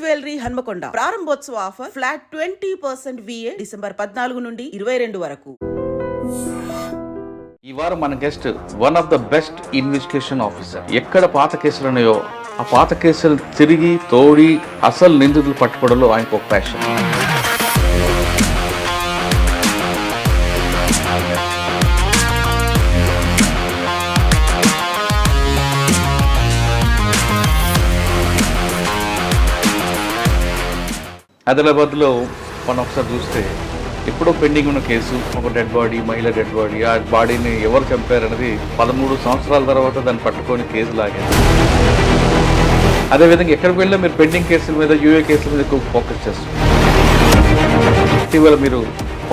Jewellery Hanamkonda ప్రారంభోత్సవ offer flat 20% VA December 14 నుండి 22 వరకు. ఈ వారం మన guest one of the best investigation officer. ఎక్కడ పాత కేసులు ఉన్నాయో ఆ పాత కేసులు తిరిగి తోడి అసలు నిందితులు పట్టుకోవడంలో ఆయనకు ఒక ప్యాషన్. ఆదిలాబాద్లో మనం ఒకసారి చూస్తే ఎప్పుడో పెండింగ్ ఉన్న కేసు, ఒక డెడ్ బాడీ, మహిళ డెడ్ బాడీ, ఆ బాడీని ఎవరు చంపారనేది 13 సంవత్సరాల తర్వాత దాన్ని పట్టుకొని కేసు లాగారు. అదేవిధంగా ఎక్కడికి వెళ్ళినా మీరు పెండింగ్ కేసుల మీద, యూఏ కేసుల మీద ఎక్కువ ఫోకస్ చేస్తారు. ఇటీవల మీరు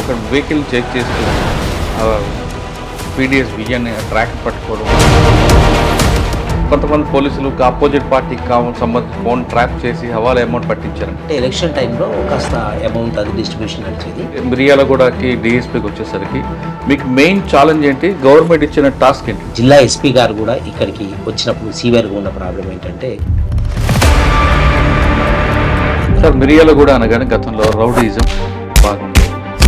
ఒక వెహికల్ చెక్ చేస్తూ పీడిఎస్ విజయాన్ని ట్రాక్ పట్టుకోవడం, కొంతమంది పోలీసులు ఆపోజిట్ పార్టీకి సంబంధించి ఫోన్ ట్రాప్ చేసి హవాలా అమౌంట్ పట్టించారు. అంటే ఎలక్షన్ టైంలో కాస్త అమౌంట్ అది డిస్ట్రిబ్యూషన్ నడిచేది. మిర్యాలగూడకి డిఎస్పీకి వచ్చేసరికి మీకు మెయిన్ ఛాలెంజ్ ఏంటి? గవర్నమెంట్ ఇచ్చిన టాస్క్ ఏంటి? జిల్లా ఎస్పీ గారు కూడా ఇక్కడికి వచ్చినప్పుడు సివియర్గా ఉన్న ప్రాబ్లం ఏంటంటే, సార్ మిర్యాలగూడ అనగానే గతంలో రౌడీజం బాగుంది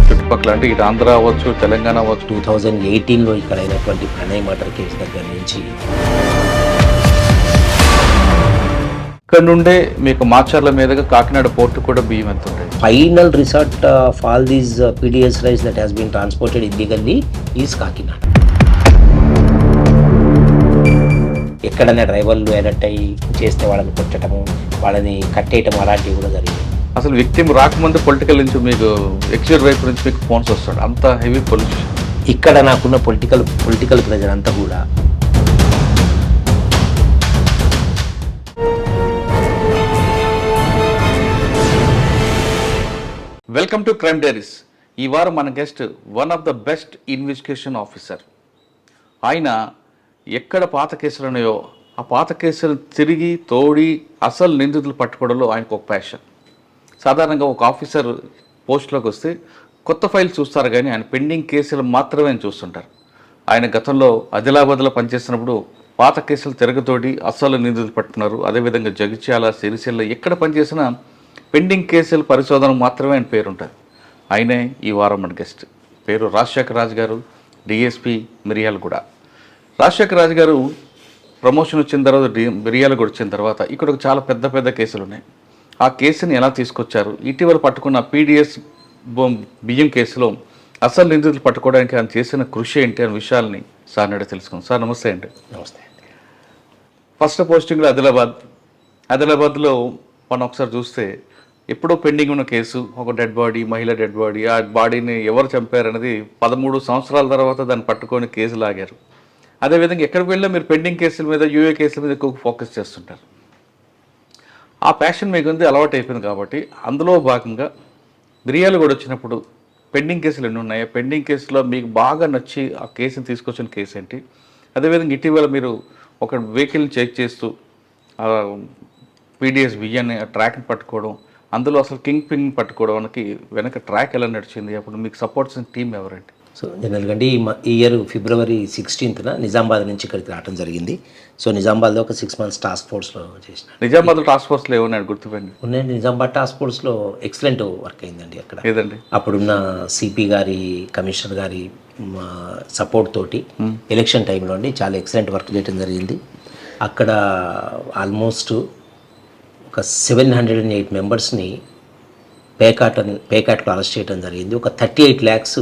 చుట్టుపక్కల, అంటే ఇటు ఆంధ్ర అవ్వచ్చు, తెలంగాణ అవ్వచ్చు. 2018లో ఇక్కడ అయినటువంటి ప్రణయ్ మర్డర్ కేసు దగ్గర నుంచి ఇక్కడ నుండే మీకు మాచర్ల మీదుగా కాకినాడ పోర్టు కూడా బియ్యం ఎంత ఉంటాయి. Final resort of all these PDS rice that has been transported illegally is Kakinada. ఎక్కడైనా డ్రైవర్లు అలర్ట్ అయ్యి చేస్తే వాళ్ళని కొట్టడము, వాళ్ళని కట్టేయటం అలాంటివి కూడా జరిగింది. అసలు విక్టిమ్ రాకముందు పొలిటికల్ నుంచి మీకు ఎక్స్యూర్ వైపు నుంచి మీకు ఫోన్స్ వస్తాడు, అంత హెవీ పొల్యూషన్. ఇక్కడ నాకున్న పొలిటికల్ ప్రెజర్ అంతా కూడా వెల్కమ్ టు క్రైమ్ డైరీస్. ఈ వారం మన guest one of the best investigation officer. ఆయన ఎక్కడ పాత కేసులు ఉన్నాయో ఆ పాత కేసులు తిరిగి తోడి అసలు నిందితులు పట్టుకోవడంలో ఆయనకు ఒక ప్యాషన్. సాధారణంగా ఒక ఆఫీసర్ పోస్ట్లోకి వస్తే కొత్త ఫైల్ చూస్తారు, కానీ ఆయన పెండింగ్ కేసులు మాత్రమే చూస్తుంటారు. ఆయన గతంలో ఆదిలాబాద్లో పనిచేస్తున్నప్పుడు పాత కేసులు తిరగతోడి అసలు నిందితులు పట్టుకున్నారు. అదేవిధంగా జగిత్యాల, సిరిసిల్ల ఎక్కడ పనిచేసినా పెండింగ్ కేసుల పరిశోధన మాత్రమే ఆయన పేరు ఉంటుంది. ఆయనే ఈ వారం మన గెస్ట్. పేరు రాజశేఖర్ రాజు గారు, డిఎస్పీ మిర్యాలగూడ. రాజశేఖర్ రాజు గారు ప్రమోషన్ వచ్చిన తర్వాత మిర్యాలగూడ వచ్చిన తర్వాత ఇక్కడ చాలా పెద్ద పెద్ద కేసులు ఉన్నాయి. ఆ కేసుని ఎలా తీసుకొచ్చారు, ఇటీవల పట్టుకున్న పీడిఎస్ బియ్యం కేసులో అసలు నిందితులు పట్టుకోవడానికి ఆయన చేసిన కృషి ఏంటి అనే విషయాల్ని సార్ నాడే తెలుసుకుందాం. సార్ నమస్తే అండి. నమస్తే. ఫస్ట్ పోస్టింగ్లో ఆదిలాబాద్లో మనం ఒకసారి చూస్తే ఎప్పుడో పెండింగ్ ఉన్న కేసు, ఒక డెడ్ బాడీ, మహిళ డెడ్ బాడీ, ఆ బాడీని ఎవరు చంపారనేది 13 సంవత్సరాల తర్వాత దాన్ని పట్టుకొని కేసు లాగారు. అదేవిధంగా ఎక్కడికి వెళ్ళినా మీరు పెండింగ్ కేసుల మీద, యూఏ కేసుల మీద ఎక్కువ ఫోకస్ చేస్తుంటారు. ఆ ప్యాషన్ మీకు ఉంది, అలవాటు అయిపోయింది. కాబట్టి అందులో భాగంగా మిర్యాలగూడ వచ్చినప్పుడు పెండింగ్ కేసులు ఎన్ని ఉన్నాయి, పెండింగ్ కేసులో మీకు బాగా నచ్చి ఆ కేసుని తీసుకొచ్చిన కేసు ఏంటి? అదేవిధంగా ఇటీవల మీరు ఒక వెహికల్ని చెక్ చేస్తూ పీడిఎస్ విజయాన్ని ట్రాక్ని పట్టుకోవడం, అందులో అసలు కింగ్ పిన్ పట్టుకోవడానికి వెనక ట్రాక్ ఎలా నడిచింది, అప్పుడు మీకు సపోర్ట్ చేసిన టీం ఎవరండి? సో జనరల్గా ఈ ఇయర్ ఫిబ్రవరి 16న నిజామాబాద్ నుంచి ఇక్కడికి రావడం జరిగింది. సో నిజామాబాద్లో ఒక 6 months టాస్క్ ఫోర్స్లో చేసిన. నిజామాబాద్ టాస్క్ ఫోర్స్లో ఏమన్నాడు గుర్తుపెండి? ఉన్నాయండి. నిజామాబాద్ టాస్క్ ఫోర్స్లో ఎక్సలెంట్ వర్క్ అయిందండి. అక్కడ ఏదండి అప్పుడున్న సిపి గారి, కమిషనర్ గారి సపోర్ట్ తోటి ఎలక్షన్ టైంలో అండి చాలా ఎక్సలెంట్ వర్క్ చేయడం జరిగింది. అక్కడ ఆల్మోస్ట్ ఒక 708 మెంబర్స్ని పేకాట్లో అరెస్ట్ చేయడం జరిగింది. ఒక 38 lakhs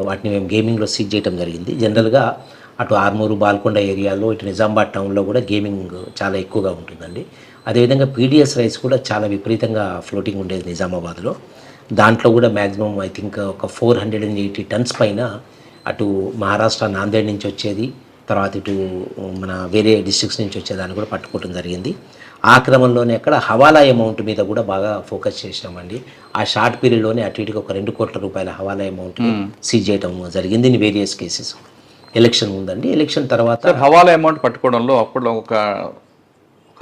వాటిని మేము గేమింగ్లో సీజ్ చేయడం జరిగింది. జనరల్గా అటు ఆర్మూరు, బాల్కొండ ఏరియాలో, ఇటు నిజామాబాద్ టౌన్లో కూడా గేమింగ్ చాలా ఎక్కువగా ఉంటుందండి. అదేవిధంగా పీడిఎస్ రైస్ కూడా చాలా విపరీతంగా ఫ్లోటింగ్ ఉండేది నిజామాబాద్లో. దాంట్లో కూడా మ్యాక్సిమం ఐ థింక్ ఒక 480 tons పైన అటు మహారాష్ట్ర, నాందేడ్ నుంచి వచ్చేది, తర్వాత ఇటు మన వేరే డిస్ట్రిక్ట్స్ నుంచి వచ్చేదాన్ని కూడా పట్టుకోవడం జరిగింది. ఆ క్రమంలోనే అక్కడ హవాలా అమౌంట్ మీద కూడా బాగా ఫోకస్ చేసినామండి. ఆ షార్ట్ పీరియడ్లోనే అటు ఇటుకి ఒక 2 కోట్ల రూపాయల హవాలా అమౌంట్ సీజ్ చేయడం జరిగింది ఇన్ వేరియస్ కేసెస్. ఎలక్షన్ ఉందండి. ఎలక్షన్ తర్వాత హవాలా అమౌంట్ పట్టుకోవడంలో అప్పుడు ఒక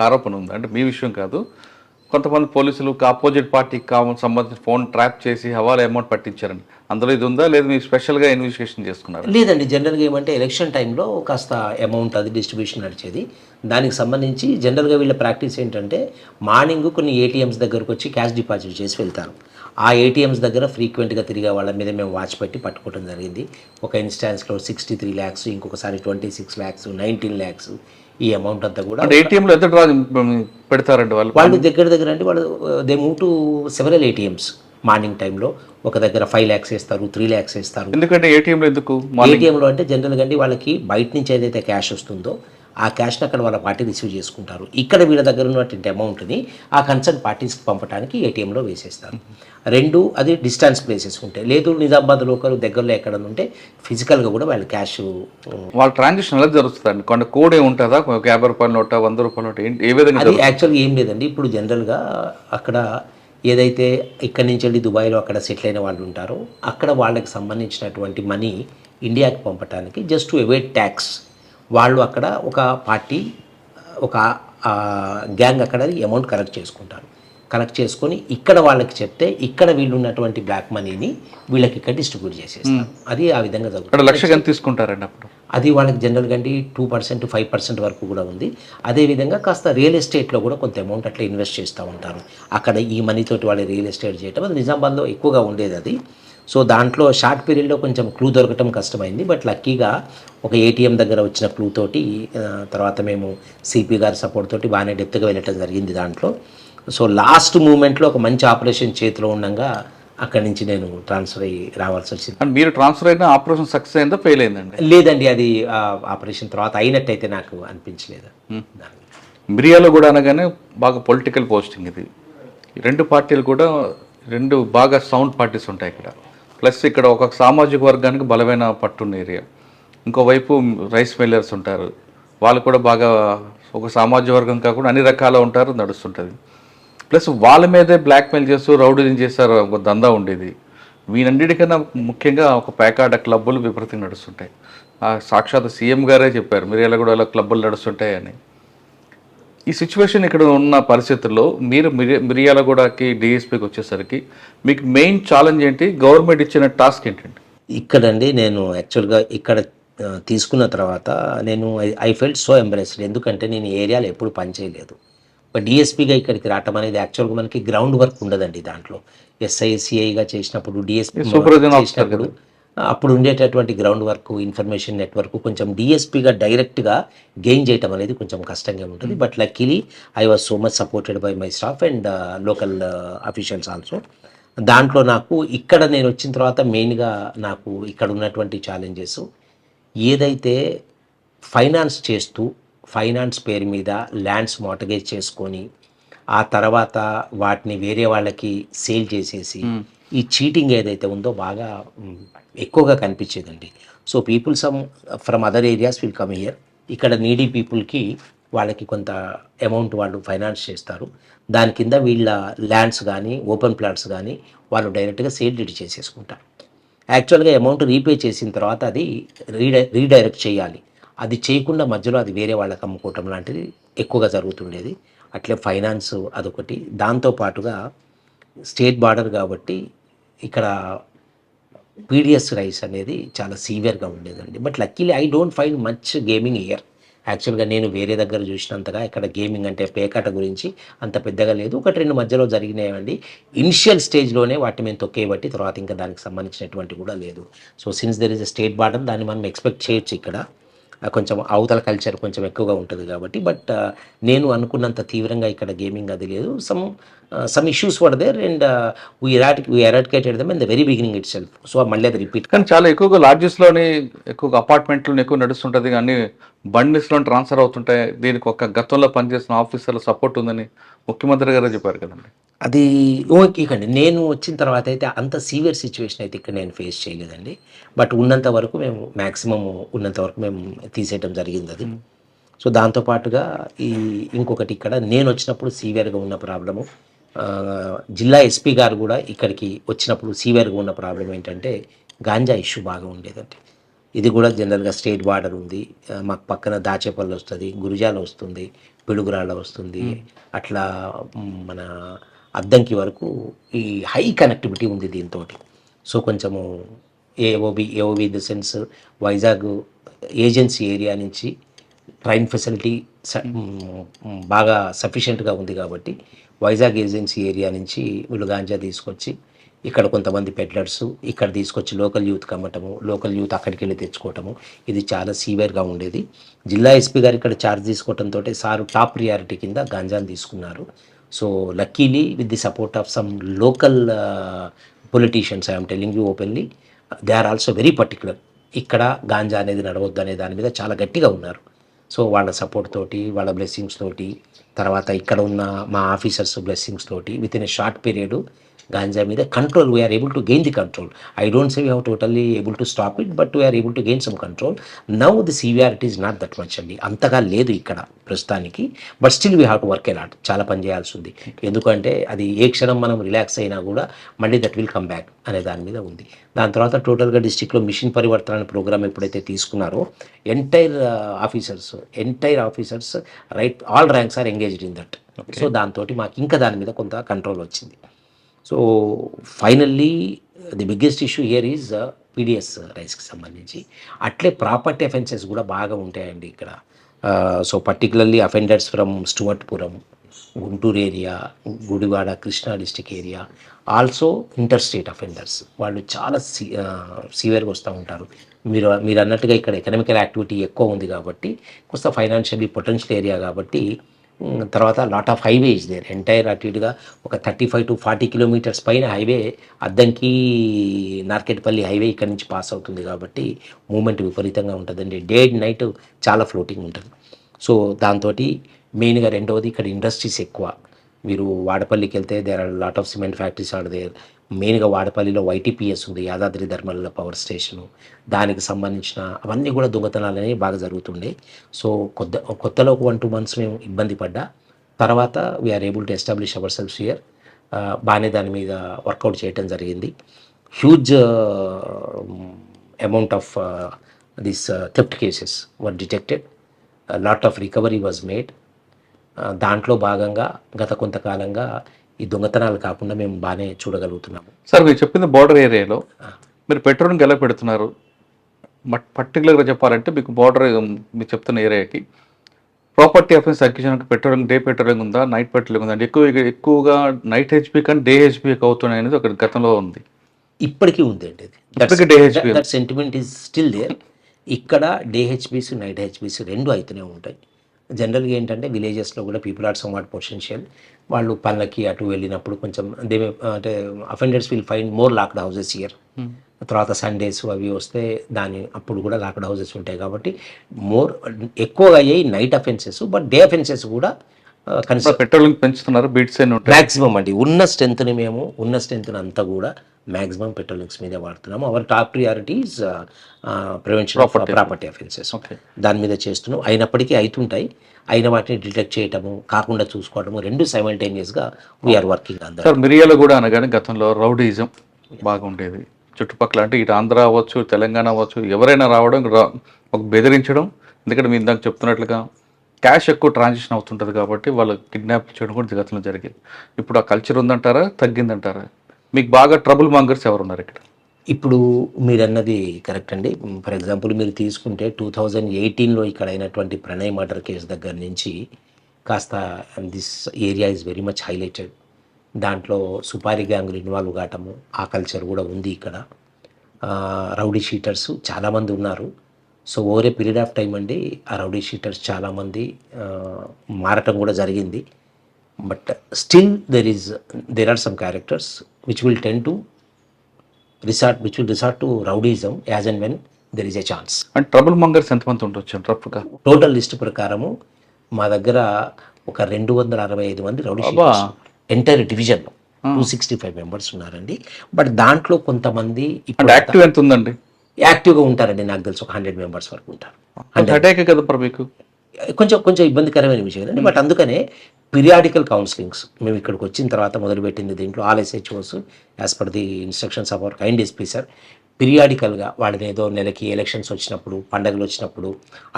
ఆరోపణ ఉంది, అంటే మీ విషయం కాదు, కొంతమంది పోలీసులు ఆపోజిట్ పార్టీకి సంబంధించిన ఫోన్ ట్రాప్ చేసి హవాలా అమౌంట్ పట్టించారని, అందులో ఇది ఉందా లేదు మీరు స్పెషల్గా ఇన్వెస్టిగేషన్ చేసుకున్నారు? లేదండి, జనరల్గా ఏమంటే ఎలక్షన్ టైంలో కాస్త అమౌంట్ అది డిస్ట్రిబ్యూషన్ నడిచేది. దానికి సంబంధించి జనరల్గా వీళ్ళ ప్రాక్టీస్ ఏంటంటే మార్నింగ్ కొన్ని ఏటీఎంస్ దగ్గరకు వచ్చి క్యాష్ డిపాజిట్ చేసి వెళ్తారు. ఆ ఏటీఎంస్ దగ్గర ఫ్రీక్వెంట్గా తిరిగే వాళ్ళ మీద మేము వాచ్ పెట్టి పట్టుకోవడం జరిగింది. ఒక ఇన్స్టాన్స్లో 63 lakhs, ఇంకొకసారి 26 lakhs, 19 lakhs, ఈ అమౌంట్ అంతా కూడా అంటే ఏటీఎంలో ఎంత డ్రా పెడతారండి వాళ్ళు దగ్గర దగ్గర అంటే వాళ్ళు they move to several ATMs. Morning టైంలో ఒక దగ్గర 5 lakhs వేస్తారు, 3 lakhs వేస్తారు. ఎందుకంటే ఏటీఎంలో ఎందుకు ఏటీఎంలో అంటే జనరల్గా అండి వాళ్ళకి బయట నుంచి ఏదైతే క్యాష్ వస్తుందో ఆ క్యాష్ని అక్కడ వాళ్ళ పార్టీ రిసీవ్ చేసుకుంటారు. ఇక్కడ వీళ్ళ దగ్గర ఉన్నటువంటి అమౌంట్ని ఆ కన్సర్న్ పార్టీస్కి పంపడానికి ఏటీఎంలో వేసేస్తారు. అది డిస్టెన్స్ ప్లేసెస్ ఉంటాయి. లేదు నిజామాబాద్ లోకల్ దగ్గరలో ఎక్కడ ఉంటే ఫిజికల్గా కూడా వాళ్ళు క్యాష్ వాళ్ళ ట్రాన్సాక్షన్ ఎలా జరుగుతుందండి? కొన్ని కోడ్ ఏ ఉంటుందా? 50 రూపాయల నోట, 100 రూపాయల నోట, ఏ విధంగా? అది యాక్చువల్గా ఏం లేదండి. ఇప్పుడు జనరల్గా అక్కడ ఏదైతే ఇక్కడి నుంచి వెళ్ళి దుబాయ్లో అక్కడ సెటిల్ అయిన వాళ్ళు ఉంటారో అక్కడ వాళ్ళకి సంబంధించినటువంటి మనీ ఇండియాకి పంపడానికి జస్ట్ టు అవాయిడ్ ట్యాక్స్ వాళ్ళు అక్కడ ఒక పార్టీ ఒక గ్యాంగ్ అక్కడ అమౌంట్ కలెక్ట్ చేసుకుంటారు. కలెక్ట్ చేసుకొని ఇక్కడ వాళ్ళకి చెప్తే ఇక్కడ వీళ్ళు ఉన్నటువంటి బ్లాక్ మనీని వీళ్ళకి ఇక్కడ డిస్ట్రిబ్యూట్ చేసేస్తారు. అది ఆ విధంగా జరుగుతుంది. లక్షగా తీసుకుంటారండి అప్పుడు? అది వాళ్ళకి జనరల్గా అండి 2% 5% వరకు కూడా ఉంది. అదేవిధంగా కాస్త రియల్ ఎస్టేట్లో కూడా కొంత అమౌంట్ అట్లా ఇన్వెస్ట్ చేస్తూ ఉంటారు. అక్కడ ఈ మనీతోటి వాళ్ళు రియల్ ఎస్టేట్ చేయటం అది నిజామాబాద్లో ఎక్కువగా ఉండేది అది. సో దాంట్లో షార్ట్ పీరియడ్లో కొంచెం క్లూ దొరకటం కష్టమైంది. బట్ లక్కీగా ఒక ఏటీఎం దగ్గర వచ్చిన క్లూ తోటి తర్వాత మేము సిపి గారి సపోర్ట్ తోటి బాగానే డెప్త్గా వెళ్ళటం జరిగింది దాంట్లో. సో లాస్ట్ మూమెంట్లో ఒక మంచి ఆపరేషన్ చేతిలో ఉండగా అక్కడి నుంచి నేను ట్రాన్స్ఫర్ అయ్యి రావాల్సి వచ్చింది. అండ్ మీరు ట్రాన్స్ఫర్ అయిన ఆపరేషన్ సక్సెస్ అయిందా ఫెయిల్ అయిందండి? లేదండి, అది ఆపరేషన్ తర్వాత అయినట్టయితే నాకు అనిపించలేదు. మిరియాలో కూడా అనగానే బాగా పొలిటికల్ పోస్టింగ్ ఇది. రెండు పార్టీలు కూడా రెండు బాగా సౌండ్ పార్టీస్ ఉంటాయి ఇక్కడ. ప్లస్ ఇక్కడ ఒక సామాజిక వర్గానికి బలమైన పట్టున్న ఏరియా. ఇంకోవైపు రైస్ మిల్లర్స్ ఉంటారు, వాళ్ళు కూడా బాగా ఒక సామాజిక వర్గం కాకుండా అన్ని రకాల ఉంటారు, నడుస్తుంటుంది. ప్లస్ వాళ్ళ మీదే బ్లాక్మెయిల్ చేస్తూ రౌడీని చేస్తారు, ఒక దందా ఉండేది. వీనన్నిటికన్నా ముఖ్యంగా ఒక పేకాట క్లబ్బులు విపరీతంగా నడుస్తుంటాయి. సాక్షాత్ సీఎం గారే చెప్పారు మిర్యాలగూడలో క్లబ్బులు నడుస్తుంటాయి అని. ఈ సిచ్యువేషన్ ఇక్కడ ఉన్న పరిస్థితుల్లో మీరు మిర్యాలగూడకి డిఎస్పీకి వచ్చేసరికి మీకు మెయిన్ ఛాలెంజ్ ఏంటి? గవర్నమెంట్ ఇచ్చిన టాస్క్ ఏంటండి? ఇక్కడండి నేను యాక్చువల్గా ఇక్కడ తీసుకున్న తర్వాత నేను ఐ ఫెల్ట్ సో ఎంబ్రెస్డ్. ఎందుకంటే నేను ఈ ఏరియాలో ఎప్పుడు పనిచేయలేదు. ఒక డిఎస్పీగా ఇక్కడికి రావటం అనేది యాక్చువల్గా మనకి గ్రౌండ్ వర్క్ ఉండదండి. దాంట్లో ఎస్ఐసిఐగా చేసినప్పుడు డిఎస్పీ చేసినప్పుడు అప్పుడు ఉండేటటువంటి గ్రౌండ్ వర్క్ ఇన్ఫర్మేషన్ నెట్వర్క్ కొంచెం డిఎస్పీగా డైరెక్ట్గా గెయిన్ చేయటం అనేది కొంచెం కష్టంగా ఉంటుంది. But luckily I was so much supported by my staff and local officials also. దాంట్లో నాకు ఇక్కడ నేను వచ్చిన తర్వాత మెయిన్గా నాకు ఇక్కడ ఉన్నటువంటి ఛాలెంజెస్ ఏదైతే ఫైనాన్స్ చేస్తూ ఫైనాన్స్ పేరు మీద ల్యాండ్స్ మార్టగేజ్ చేసుకొని ఆ తర్వాత వాటిని వేరే వాళ్ళకి సేల్ చేసేసి ఈ చీటింగ్ ఏదైతే ఉందో బాగా ఎక్కువగా కనిపించేదండి. So people from other areas will come here. ఇక్కడ నీడీ పీపుల్కి వాళ్ళకి కొంత అమౌంట్ వాళ్ళు ఫైనాన్స్ చేస్తారు. దాని కింద వీళ్ళ ల్యాండ్స్ కానీ ఓపెన్ ప్లాట్స్ కానీ వాళ్ళు డైరెక్ట్గా సేల్ డీడ్ చేసేసుకుంటారు. యాక్చువల్గా అమౌంట్ రీపే చేసిన తర్వాత అది రీడైరెక్ట్ చేయాలి. అది చేయకుండా మధ్యలో అది వేరే వాళ్ళకి అమ్ముకోవటం లాంటిది ఎక్కువగా జరుగుతుండేది. అట్లే ఫైనాన్స్ అదొకటి. దాంతోపాటుగా స్టేట్ బార్డర్ కాబట్టి ఇక్కడ పీడిఎస్ రైస్ అనేది చాలా సీవియర్గా ఉండేదండి. But luckily I don't find much gaming here. యాక్చువల్గా నేను వేరే దగ్గర చూసినంతగా ఇక్కడ గేమింగ్ అంటే పేకాట గురించి అంత పెద్దగా లేదు. 1-2 మధ్యలో జరిగినాయండి. ఇనిషియల్ స్టేజ్లోనే వాటిని మేము తొక్కేయబట్టి తర్వాత ఇంకా దానికి సంబంధించినటువంటి కూడా లేదు. So since there is a state border దాన్ని మనం ఎక్స్పెక్ట్ చేయొచ్చు. ఇక్కడ కొంచెం అవతల కల్చర్ కొంచెం ఎక్కువగా ఉంటుంది కాబట్టి. బట్ నేను అనుకున్నంత తీవ్రంగా ఇక్కడ గేమింగ్ అది లేదు. Some issues were there and we eradicated them in the very beginning itself. So మళ్ళీ అది రిపీట్. కానీ చాలా ఎక్కువగా లాడ్జెస్లోని ఎక్కువగా అపార్ట్మెంట్లో ఎక్కువ నడుస్తుంటుంది, కానీ బండిస్లో ట్రాన్స్ఫర్ అవుతుంటాయి. దీనికి ఒక గతంలో పనిచేసిన ఆఫీసర్ల సపోర్ట్ ఉందని ముఖ్యమంత్రి గారు చెప్పారు కదండి. అది ఓకే కండి. నేను వచ్చిన తర్వాత అయితే అంత సీవియర్ సిచ్యువేషన్ అయితే ఇక్కడ నేను ఫేస్ చేయలేదండి. బట్ ఉన్నంత వరకు మేము మ్యాక్సిమం ఉన్నంత వరకు మేము తీసేయటం జరిగింది అది. సో దాంతోపాటుగా ఇంకొకటి ఇక్కడ నేను వచ్చినప్పుడు సీవియర్గా ఉన్న ప్రాబ్లము, జిల్లా ఎస్పీ గారు కూడా ఇక్కడికి వచ్చినప్పుడు సీవియర్గా ఉన్న ప్రాబ్లం ఏంటంటే గాంజా ఇష్యూ బాగా ఉండేదండి. ఇది కూడా జనరల్గా స్టేట్ బార్డర్ ఉంది, మాకు పక్కన దాచేపల్లి వస్తుంది, గురిజాల వస్తుంది, పిడుగురాళ్ళ వస్తుంది, అట్లా మన అద్దంకి వరకు ఈ హై కనెక్టివిటీ ఉంది దీంతో. సో కొంచెము AOB in the sense Vizag agency area నుంచి ట్రైన్ ఫెసిలిటీ బాగా సఫిషియెంట్గా ఉంది కాబట్టి వైజాగ్ ఏజెన్సీ ఏరియా నుంచి వీళ్ళు గాంజా తీసుకొచ్చి ఇక్కడ కొంతమంది పెడ్లర్స్ ఇక్కడ తీసుకొచ్చి లోకల్ యూత్కి అమ్మటము, లోకల్ యూత్ అక్కడికి వెళ్ళి తెచ్చుకోవటము, ఇది చాలా సీవియర్గా ఉండేది. జిల్లా ఎస్పీ గారు ఇక్కడ ఛార్జ్ తీసుకోవడంతో సారు టాప్ ప్రియారిటీ కింద గాంజాని తీసుకున్నారు. So luckily with the support of some local politicians, I'm telling you openly, they are also very particular. ఇక్కడ గాంజా అనేది నడవద్దు అనే దాని మీద చాలా గట్టిగా ఉన్నారు. సో వాళ్ళ సపోర్ట్ తోటి, వాళ్ళ బ్లెస్సింగ్స్ తోటి, తర్వాత ఇక్కడ ఉన్న మా ఆఫీసర్స్ బ్లెస్సింగ్స్ తోటి within a short period ganja మీద control, we are able to gain the control. I don't say we have totally able to stop it, but we are able to gain some control. Now the severity is not that much అండి, అంతగా లేదు ఇక్కడ ప్రస్తుతానికి. But still we have to work a lot, చాలా పని చేయాల్సి ఉంది. ఎందుకంటే అది ఏ క్షణం మనం రిలాక్స్ అయినా కూడా మళ్ళీ దట్ విల్ కమ్ బ్యాక్ అనే దాని మీద ఉంది. దాని తర్వాత టోటల్గా డిస్టిక్లో మిషన్ పరివర్తన అనే ప్రోగ్రామ్ ఎప్పుడైతే తీసుకున్నారో entire officers right all ranks are engaged in that. So దాంతో మాకు ఇంకా దాని మీద కొంత కంట్రోల్ వచ్చింది. So finally the biggest issue here is PDS రైస్కి సంబంధించి. అట్లే ప్రాపర్టీ అఫెన్సెస్ కూడా బాగా ఉంటాయండి ఇక్కడ. So particularly offenders from Stuartpuram, Guntur area, Gudivada, Krishna district area, also inter state offenders వాళ్ళు చాలా సివియర్గా వస్తూ ఉంటారు. మీరు అన్నట్టుగా ఇక్కడ ఎకనామికల్ యాక్టివిటీ ఎక్కువ ఉంది కాబట్టి, కొంత ఫైనాన్షియల్లీ పొటెన్షియల్ ఏరియా కాబట్టి, తర్వాత lot of highway is there entire అటు ఇటుగా ఒక 35 to 40 కిలోమీటర్స్ పైన హైవే, అద్దంకి నార్కెట్పల్లి హైవే ఇక్కడ నుంచి పాస్ అవుతుంది కాబట్టి మూమెంట్ విపరీతంగా ఉంటుందండి. డే అండ్ నైట్ చాలా ఫ్లోటింగ్ ఉంటుంది. సో దాంతో మెయిన్గా రెండవది ఇక్కడ ఇండస్ట్రీస్ ఎక్కువ. మీరు వాడపల్లికి వెళ్తే there are lot of cement factories are there. మెయిన్గా వాడపల్లిలో వైటీపీఎస్ ఉంది, యాదాద్రి ధర్మల్ల పవర్ స్టేషను, దానికి సంబంధించిన అవన్నీ కూడా దొంగతనాలు అనేవి బాగా జరుగుతుండే. సో కొత్తలో ఒక 1-2 months మేము ఇబ్బంది పడ్డా, తర్వాత we're able to establish our selfs here. బాగానే దాని మీద వర్కౌట్ చేయటం జరిగింది. Huge amount of this theft cases were detected, lot of recovery was made. దాంట్లో భాగంగా గత కొంతకాలంగా ఈ దొంగతనాలు కాకుండా మేము బాగానే చూడగలుగుతున్నాము. సార్ మీరు చెప్పింది బార్డర్ ఏరియాలో మీరు పెట్రోలింగ్ ఎలా పెడుతున్నారు? పర్టికులర్గా చెప్పాలంటే మీకు బార్డర్ మీరు చెప్తున్న ఏరియాకి ప్రాపర్టీ అఫెన్స్ తగ్గించడానికి పెట్రోలింగ్, డే పెట్రోలింగ్ ఉందా, నైట్ పెట్రోలింగ్ ఉందా? అంటే ఎక్కువగా నైట్ హెచ్పీ కానీ డే హెచ్పీ అవుతున్నాయి అనేది ఒక గతంలో ఉంది. ఇప్పటికీ ఉందండి అది, that sentiment is still there. ఇక్కడ డే హెచ్బీస్, నైట్ హెచ్బీస్ రెండు అయితేనే ఉంటాయి. జనరల్గా ఏంటంటే విలేజెస్లో కూడా people are somewhat potential, వాళ్ళు పనులకి అటు వెళ్ళినప్పుడు కొంచెం అంటే offenders will find more locked houses here. తర్వాత సండేస్ అవి వస్తే అప్పుడు కూడా లాక్డ్ హౌసెస్ ఉంటాయి కాబట్టి ఎక్కువగా అయ్యాయి night offences. But day offences కూడా పెట్రోలింగ్ పెంచుతున్నారు, బీట్స్ మ్యాక్సిమం అండి. ఉన్న స్ట్రెంత్ని అంతా కూడా మ్యాక్సిమం పెట్రోలింగ్స్ మీదే వాడుతున్నాము. Our top priorities prevention of property offences, దాని మీద చేస్తున్నాం. అయినప్పటికీ అవుతుంటాయి, అయిన వాటిని డిటెక్ట్ చేయటము, కాకుండా చూసుకోవడము, రెండు సైమల్టేనియస్గా we are working on that. Sir మిరియాల కూడా అనగానే గతంలో రౌడీజం బాగుండేది చుట్టుపక్కల. అంటే ఇటు ఆంధ్ర అవ్వచ్చు, తెలంగాణ అవ్వచ్చు, ఎవరైనా రావడం ఒక బెదిరించడం. ఎందుకంటే మీరు ఇందాక చెప్తున్నట్లుగా క్యాష్ ఎక్కువ ట్రాన్సాక్షన్ అవుతుంటుంది కాబట్టి వాళ్ళు కిడ్నాప్ చేయడం కూడా గతంలో జరిగేది. ఇప్పుడు ఆ కల్చర్ ఉందంటారా, తగ్గిందంటారా? మీకు బాగా ట్రబుల్ మాంగర్స్ ఎవరు ఉన్నారు ఇక్కడ? ఇప్పుడు మీరు అన్నది కరెక్ట్ అండి. ఫర్ ఎగ్జాంపుల్ మీరు తీసుకుంటే 2018లో ఇక్కడ అయినటువంటి ప్రణయ్ మర్డర్ కేసు దగ్గర నుంచి కాస్త this area is very much highlighted. దాంట్లో సుపారీ గ్యాంగులు ఇన్వాల్వ్ కావటము, ఆ కల్చర్ కూడా ఉంది ఇక్కడ. రౌడీ షీటర్స్ చాలామంది ఉన్నారు. So over a period of time అండి ఆ రౌడీ షీటర్స్ చాలామంది మారటం కూడా జరిగింది. But still there are some characters which will tend to resort to rowdyism as and when there is a chance. And trouble mongers ఎంతమంది ఉండొచ్చు రఫ్గా? Total list ప్రకారము మా దగ్గర ఒక 265 మంది రౌడీ షీటర్స్ ఎంటైర్ డివిజన్లో 265 members ఉన్నారండి. బట్ దాంట్లో కొంతమంది ఇప్పుడు యాక్టివ్ ఎంత ఉందండి? యాక్టివ్గా ఉంటారండి, నాకు తెలిసి ఒక 100 members వరకు ఉంటారు. అటాకే కదా మీకు కొంచెం ఇబ్బందికరమైన విషయం అండి. బట్ అందుకనే పీరియాడికల్ కౌన్సిలింగ్స్ మేము ఇక్కడికి వచ్చిన తర్వాత మొదలుపెట్టింది. దీంట్లో all SHOs as per the instructions of our kind SP sir పీరియాడికల్గా వాళ్ళని ఏదో నెలకి ఎలక్షన్స్ వచ్చినప్పుడు, పండగలు వచ్చినప్పుడు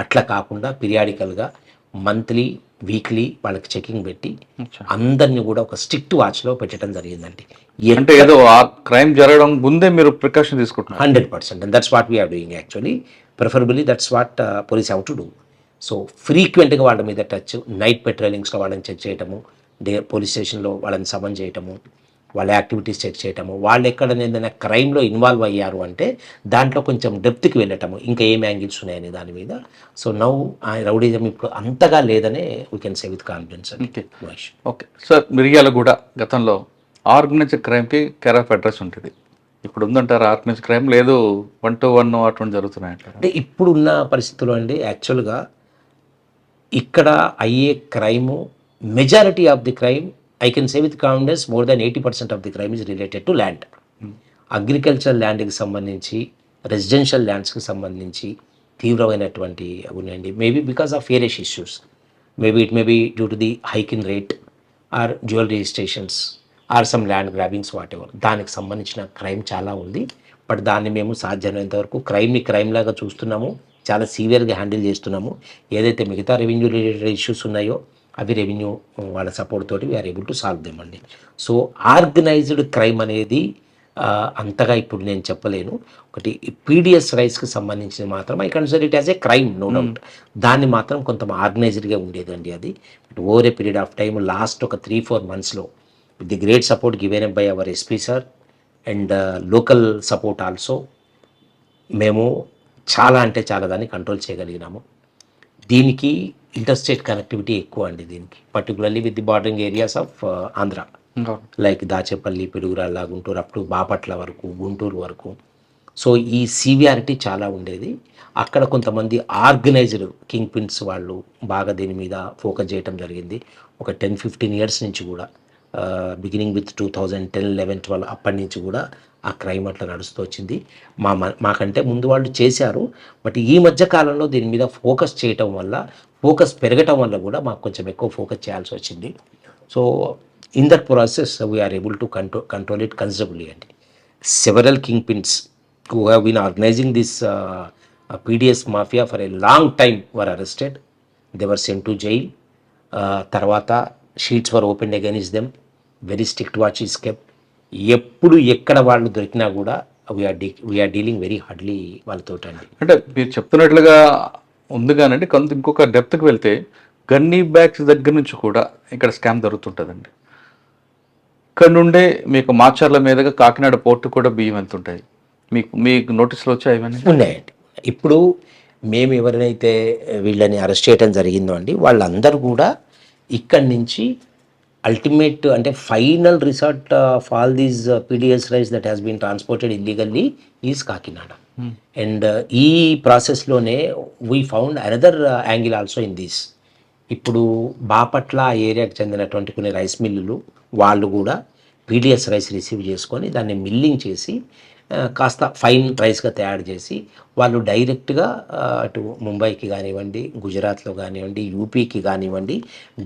అట్లా కాకుండా పీరియాడికల్గా మంత్లీ వీక్లీ వాళ్ళకి చెకింగ్ పెట్టి అందరినీ కూడా ఒక స్ట్రిక్ట్ వాచ్లో పెట్టడం జరిగిందండి. అంటే ఏదో ఆ క్రైమ్ జరగడం ముందే మీరు ప్రికాషన్ తీసుకుంటున్నారు. 100%, and that's what we are doing actually. Preferably that's what police have to do. So ఫ్రీక్వెంట్గా వాళ్ళ మీద టచ్, నైట్ పెట్రోలింగ్స్లో వాళ్ళని చెక్ చేయటము, పోలీస్ స్టేషన్లో వాళ్ళని సమన్ చేయటము, వాళ్ళ యాక్టివిటీస్ చెక్ చేయటము, వాళ్ళు ఎక్కడ ఏదైనా క్రైమ్లో ఇన్వాల్వ్ అయ్యారు అంటే దాంట్లో కొంచెం డెప్త్కి వెళ్ళటము, ఇంకా ఏం యాంగిల్స్ ఉన్నాయని దాని మీద. సో నౌ రౌడీజం ఇప్పుడు అంతగా లేదనే we can say with confidence అండి. ఓకే సార్, మిర్యాలగూడ గతంలో ఆర్గనైజ్డ్ క్రైమ్కి కేర్ ఆఫ్ అడ్రస్ ఉంటుంది. ఇప్పుడు ఉందంటారు ఆర్గనైజ్డ్ క్రైమ్, లేదు 1-to-1 అటువంటి జరుగుతున్నాయి అంటారు. అంటే ఇప్పుడున్న పరిస్థితుల్లో అండి యాక్చువల్గా ఇక్కడ అయ్యే crime, majority of the crime I can say with confidence more than 80% of the crime is related to land. Agriculture ల్యాండ్కి సంబంధించి, రెసిడెన్షియల్ ల్యాండ్స్కి సంబంధించి తీవ్రమైనటువంటి ఉన్నాయండి. Maybe because of various issues, maybe it may be due to the hike in rate or dual registrations or some land grabbings whatever, దానికి సంబంధించిన crime చాలా ఉంది. బట్ దాన్ని మేము సాధ్యమైనంత వరకు క్రైమ్ని క్రైమ్ లాగా చూస్తున్నాము, చాలా సీవియర్గా హ్యాండిల్ చేస్తున్నాము. ఏదైతే మిగతా రెవెన్యూ రిలేటెడ్ ఇష్యూస్ ఉన్నాయో అవి రెవెన్యూ వాళ్ళ సపోర్ట్ తోటి we're able to solve them అండి. సో ఆర్గనైజ్డ్ క్రైమ్ అనేది అంతగా ఇప్పుడు నేను చెప్పలేను. ఒకటి పీడిఎస్ రైస్కి సంబంధించి మాత్రం I consider it as a crime, no doubt. దాన్ని మాత్రం కొంత ఆర్గనైజ్డ్గా ఉండేదండి అది. But over a period of time last ఒక 3-4 monthsలో with the great support given by our SP sir and local support also, మేము చాలా అంటే చాలా దాన్ని కంట్రోల్ చేయగలిగినాము. దీనికి ఇంటర్స్టేట్ కనెక్టివిటీ ఎక్కువ అండి దీనికి, particularly with the bordering areas of Andhra, like Dachepalli, Piduguralla, Guntur up to Bapatla వరకు, గుంటూరు వరకు. సో ఈ సివియారిటీ చాలా ఉండేది. అక్కడ కొంతమంది ఆర్గనైజ్డ్ కింగ్ పిన్స్ వాళ్ళు బాగా దీని మీద ఫోకస్ చేయడం జరిగింది. ఒక 10-15 years నుంచి కూడా, బిగినింగ్ విత్ 2010, 11, 12 అప్పటి నుంచి కూడా ఆ క్రైమ్ అట్లా నడుస్తూ వచ్చింది. మాకంటే ముందు వాళ్ళు చేశారు, బట్ ఈ మధ్య కాలంలో దీని మీద ఫోకస్ చేయటం వల్ల, ఫోకస్ పెరగటం వల్ల కూడా మాకు కొంచెం ఎక్కువ ఫోకస్ చేయాల్సి వచ్చింది. So in that process we are able to control it considerably అండి. Several kingpins who have been organizing this PDS mafia for a long time were arrested. They were sent to jail. తర్వాత sheets were opened against them. Very strict watch is kept. ఎప్పుడు ఎక్కడ వాళ్ళు దొరికినా కూడా we are dealing very hardly వాళ్ళతో అండి. అంటే మీరు చెప్తున్నట్లుగా ఉంది కానండి, కొంత ఇంకొక డెప్త్కి వెళ్తే గన్నీ బ్యాగ్స్ దగ్గర నుంచి కూడా ఇక్కడ స్కామ్ జరుగుతుంటుందండి. ఇక్కడ నుండే మీకు మాచర్ల మీదుగా కాకినాడ పోర్టు కూడా బియ్యం వెళ్తుంటాయి. మీకు నోటీసులు వచ్చాయి ఇవన్నీ? ఉన్నాయండి. ఇప్పుడు మేము ఎవరినైతే వీళ్ళని అరెస్ట్ చేయడం జరిగిందో అండి, వాళ్ళందరూ కూడా ఇక్కడి నుంచి అల్టిమేట్ అంటే final resort of all these PDS rice that has been transported illegally is Kakinada. And ఈ ప్రాసెస్లోనే we found another angle also in this. ఇప్పుడు బాపట్ల ఏరియాకి చెందినటువంటి కొన్ని రైస్ మిల్లులు వాళ్ళు కూడా పీడిఎస్ రైస్ రిసీవ్ చేసుకొని దాన్ని మిల్లింగ్ చేసి కాస్త ఫైన్ రైస్గా తయారు చేసి వాళ్ళు డైరెక్ట్గా అటు ముంబైకి కానివ్వండి, గుజరాత్లో కానివ్వండి, యూపీకి కానివ్వండి,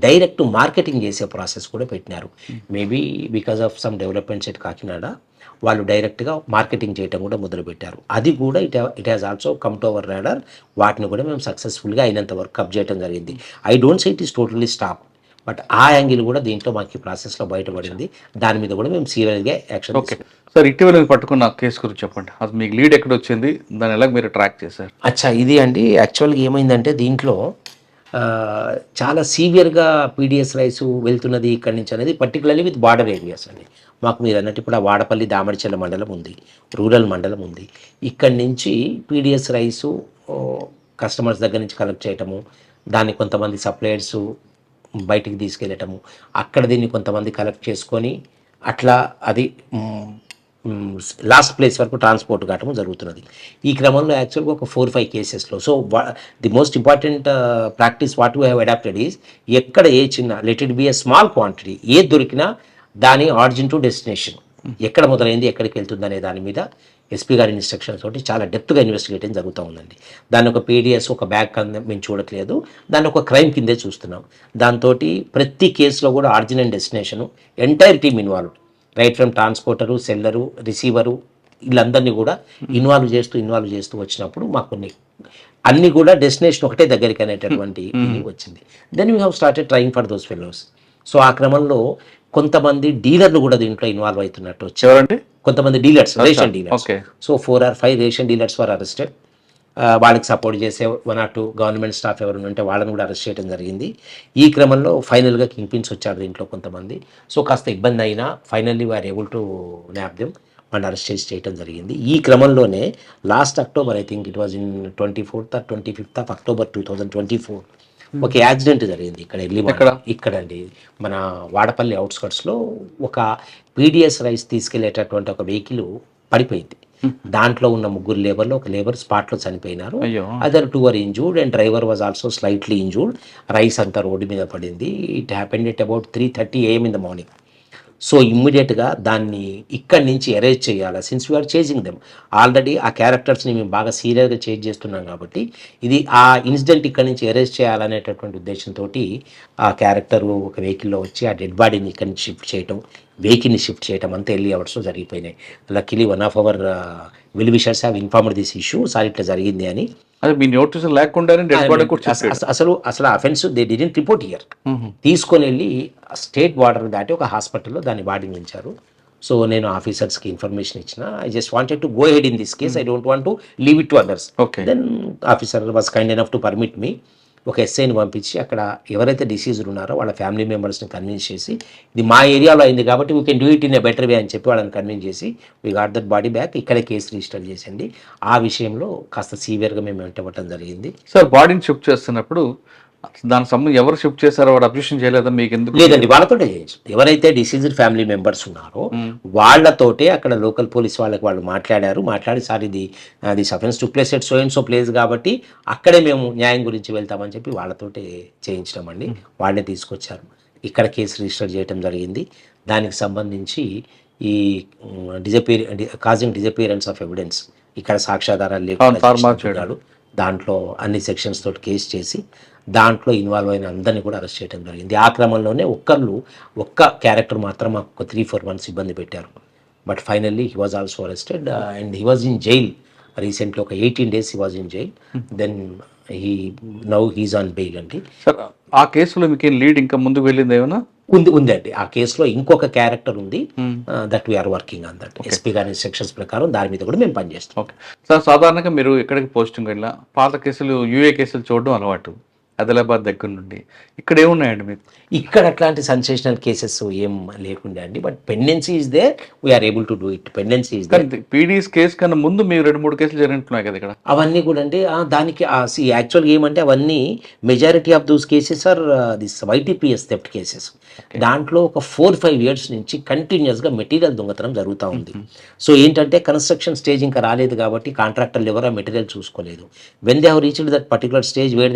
డైరెక్ట్ మార్కెటింగ్ చేసే ప్రాసెస్ కూడా పెట్టినారు. Maybe because of some developments at Kakinada వాళ్ళు డైరెక్ట్గా మార్కెటింగ్ చేయడం కూడా మొదలుపెట్టారు. అది కూడా it has also come to our radar. వాటిని కూడా మేము సక్సెస్ఫుల్గా అయినంత వరకు కప్ చేయడం జరిగింది. I don't say it is totally stop, but ఆ యాంగిల్ కూడా దీంట్లో మాకు ఈ ప్రాసెస్లో బయటపడింది. దాని మీద కూడా మేము సీరియస్గా యాక్షన్. ఓకే సార్, ఇటీవల పట్టుకున్న కేసు గురించి చెప్పండి. అది మీకు లీడ్ ఎక్కడ వచ్చింది, దాన్ని ఎలా మీరు ట్రాక్ చేశారు? అచ్చా, ఇది అండి యాక్చువల్గా ఏమైందంటే దీంట్లో చాలా సీవియర్గా పీడిఎస్ రైస్ వెళ్తున్నది ఇక్కడి నుంచి అనేది, పర్టికులర్లీ విత్ బార్డర్ ఏరియాస్ అండి. మాకు మీరు అన్నట్టు ఇప్పుడు ఆ వాడపల్లి దామడిచెల్ల మండలం ఉంది, రూరల్ మండలం ఉంది. ఇక్కడి నుంచి పీడిఎస్ రైసు కస్టమర్స్ దగ్గర నుంచి కలెక్ట్ చేయటము, దాన్ని కొంతమంది సప్లయర్సు బయటికి తీసుకెళ్ళటము, అక్కడ దీన్ని కొంతమంది కలెక్ట్ చేసుకొని అట్లా అది లాస్ట్ ప్లేస్ వరకు ట్రాన్స్పోర్ట్ కావటం జరుగుతున్నది. ఈ క్రమంలో యాక్చువల్గా ఒక 4-5 కేసెస్లో, so the most important practice what we have adapted is, ఎక్కడ ఏ చిన్న let it be a small quantity, ఏ దొరికినా దాని ఆరిజిన్ టు డెస్టినేషన్ ఎక్కడ మొదలైంది, ఎక్కడికి వెళ్తుంది అనే దాని మీద ఎస్పీ గారి ఇన్స్ట్రక్షన్స్ తోటి చాలా డెప్త్గా ఇన్వెస్టిగేటింగ్ జరుగుతూ ఉందండి. దాన్ని ఒక పీడిఎస్ ఒక బ్యాగ్ కింద మేము చూడట్లేదు, దాన్ని ఒక క్రైమ్ కిందే చూస్తున్నాం. దాంతో ప్రతి కేసులో కూడా origin and destination entire team involve, right from transporter, seller, receiver, వీళ్ళందరినీ కూడా ఇన్వాల్వ్ చేస్తూ వచ్చినప్పుడు మాకు కొన్ని అన్ని కూడా డెస్టినేషన్ ఒకటే దగ్గరికి అనేటటువంటి ఇది వచ్చింది. Then we have started trying for those fellows. So ఆ క్రమంలో కొంతమంది డీలర్లు కూడా దీంట్లో ఇన్వాల్వ్ అవుతున్నట్టు వచ్చారు. ఎవరండి? కొంతమంది dealers, ration dealers. Okay. So 4 or 5 ration dealers were arrested. వాళ్ళకి సపోర్ట్ చేసే 1 or 2 గవర్నమెంట్ స్టాఫ్ ఎవరు ఉంటే వాళ్ళని కూడా అరెస్ట్ చేయడం జరిగింది. ఈ క్రమంలో ఫైనల్గా కింగ్ పిన్స్ వచ్చారు దీంట్లో కొంతమంది. సో కాస్త ఇబ్బంది అయినా finally we're able to nab them and arrest చేసి చేయడం జరిగింది. ఈ క్రమంలోనే last October, I think it was in 24th or 25th of October 2024 ఒక యాక్సిడెంట్ జరిగింది ఇక్కడ ఇక్కడండి మన వాడపల్లి అవుట్స్కట్స్లో. ఒక పీడిఎస్ రైస్ తీసుకెళ్లేటటువంటి ఒక వెహికల్ పడిపోయింది. దాంట్లో ఉన్న 3 లేబర్లు, ఒక లేబర్ స్పాట్లో చనిపోయినారు. Other 2 were injured and driver was also slightly injured. Rice అంతా రోడ్డు మీద పడింది. It happened at about 3:30 AM in the morning. So ఇమ్మీడియట్గా దాన్ని ఇక్కడి నుంచి అరేంజ్ చేయాలి. Since we're chasing them already ఆ క్యారెక్టర్స్ని మేము బాగా సీరియస్గా చేంజ్ చేస్తున్నాం కాబట్టి ఇది ఆ ఇన్సిడెంట్ ఇక్కడి నుంచి అరేంజ్ చేయాలనేటటువంటి ఉద్దేశంతో ఆ క్యారెక్టర్ ఒక వెహికల్లో వచ్చి ఆ డెడ్ బాడీని ఇక్కడి నుంచి షిఫ్ట్ చేయటం, వెహికల్ని షిఫ్ట్ చేయటం అంతా ఎర్లీ అవర్స్లో జరిగిపోయినాయి. Luckily 1 of our well wishers have informed this issue, sir ఇట్లా జరిగింది అని. అదే మీ నోటీస్ లేకుండానే డెడ్ బాడీ కూడా అసలు offence they didn't report here. తీసుకొని వెళ్ళి స్టేట్ బార్డర్ దాటి ఒక హాస్పిటల్లో దాన్ని బాడీని ఉంచారు. సో నేను ఆఫీసర్స్కి ఇన్ఫర్మేషన్ ఇచ్చిన, I just wanted to go head in this case, I don't want to leave it to others. Then officer was kind enough to permit me. ఒక ఎస్ఐని పంపించి అక్కడ ఎవరైతే డిసీజ్డ్ ఉన్నారో వాళ్ళ ఫ్యామిలీ మెంబర్స్ని కన్విన్స్ చేసి ఇది మా ఏరియాలో అయింది కాబట్టి we can do it in a better way అని చెప్పి వాళ్ళని కన్విన్స్ చేసి we got that body back. ఇక్కడే కేసు రిజిస్టర్ చేసింది. ఆ విషయంలో కాస్త సీవియర్గా మేము వెంటబడటం జరిగింది. సార్ బాడీని షిఫ్ట్ చేస్తున్నప్పుడు దానికి సంబంధించి ఎవరు షిఫ్ట్ చేశారో వాడు అబ్జెక్షన్ చేయలేదా మీకు? ఎందుకు లేదండి, వాళ్ళతోటే చేయొచ్చు. ఎవరైతే డిసీజ్డ్ ఫ్యామిలీ మెంబర్స్ ఉన్నారో వాళ్ళతోటే అక్కడ లోకల్ పోలీస్ వాళ్ళు మాట్లాడి సార్ ఇది this offence took place at so and so place కాబట్టి అక్కడే మేము న్యాయం గురించి వెళ్తామని చెప్పి వాళ్ళతోటే చేయించడం అండి. వాళ్ళే తీసుకొచ్చారు, ఇక్కడ కేసు రిజిస్టర్ చేయడం జరిగింది. దానికి సంబంధించి ఈ కాజింగ్ డిజపియరెన్స్ ఆఫ్ ఎవిడెన్స్, ఇక్కడ సాక్ష్యాధారాలు లేకుండా దాంట్లో అన్ని సెక్షన్స్ తోటి కేసు చేసి దాంట్లో ఇన్వాల్వ్ అయిన అందరినీ కూడా అరెస్ట్ చేయడం జరిగింది. ఆ క్రమంలోనే ఒక్క క్యారెక్టర్ మాత్రం మాకు ఒక 3-4 months ఇబ్బంది పెట్టారు. But finally he was also arrested and he was in jail recently. ఒక 18 days he was in jail. Then he's on bail అండి. సార్ ఆ కేసులో మీకు లీడ్ ఇంకా ముందుకు వెళ్ళింది ఏమైనా? ఉందండి. ఆ కేసులో ఇంకొక క్యారెక్టర్ ఉంది, that we're working on that. SP గారి ఇన్స్ట్రక్షన్స్ ప్రకారం దాని మీద కూడా మేము పనిచేస్తాం. ఓకే సార్, సాధారణంగా మీరు ఎక్కడికి పోస్టింగ్ వెళ్ళినా పాత కేసులు యూఏ కేసులు చూడడం అలవాటు ఆదిలాబాద్ దగ్గర నుండి. ఇక్కడ ఏమున్నాయండి మీకు? ఇక్కడ అట్లాంటి సెన్సేషనల్ కేసెస్ ఏం లేకుండా అండి. But pendency is there, we're able to do it. Pendency is there. PDS case కన్నా ముందు మీరు 2-3 కేసులు జరిగినట్టున్నాయి కదా ఇక్కడ. అవన్నీ కూడా అంటే దానికి యాక్చువల్గా ఏమంటే అవన్నీ majority of those cases are this YTPS theft cases. దాంట్లో ఒక 4-5 years నుంచి కంటిన్యూస్గా మెటీరియల్ దొంగతనం జరుగుతూ ఉంది. సో ఏంటంటే కన్స్ట్రక్షన్ స్టేజ్ ఇంకా రాలేదు కాబట్టి కాంట్రాక్టర్లు ఎవరో మెటీరియల్ చూసుకోలేదు. When they have reached that particular stage where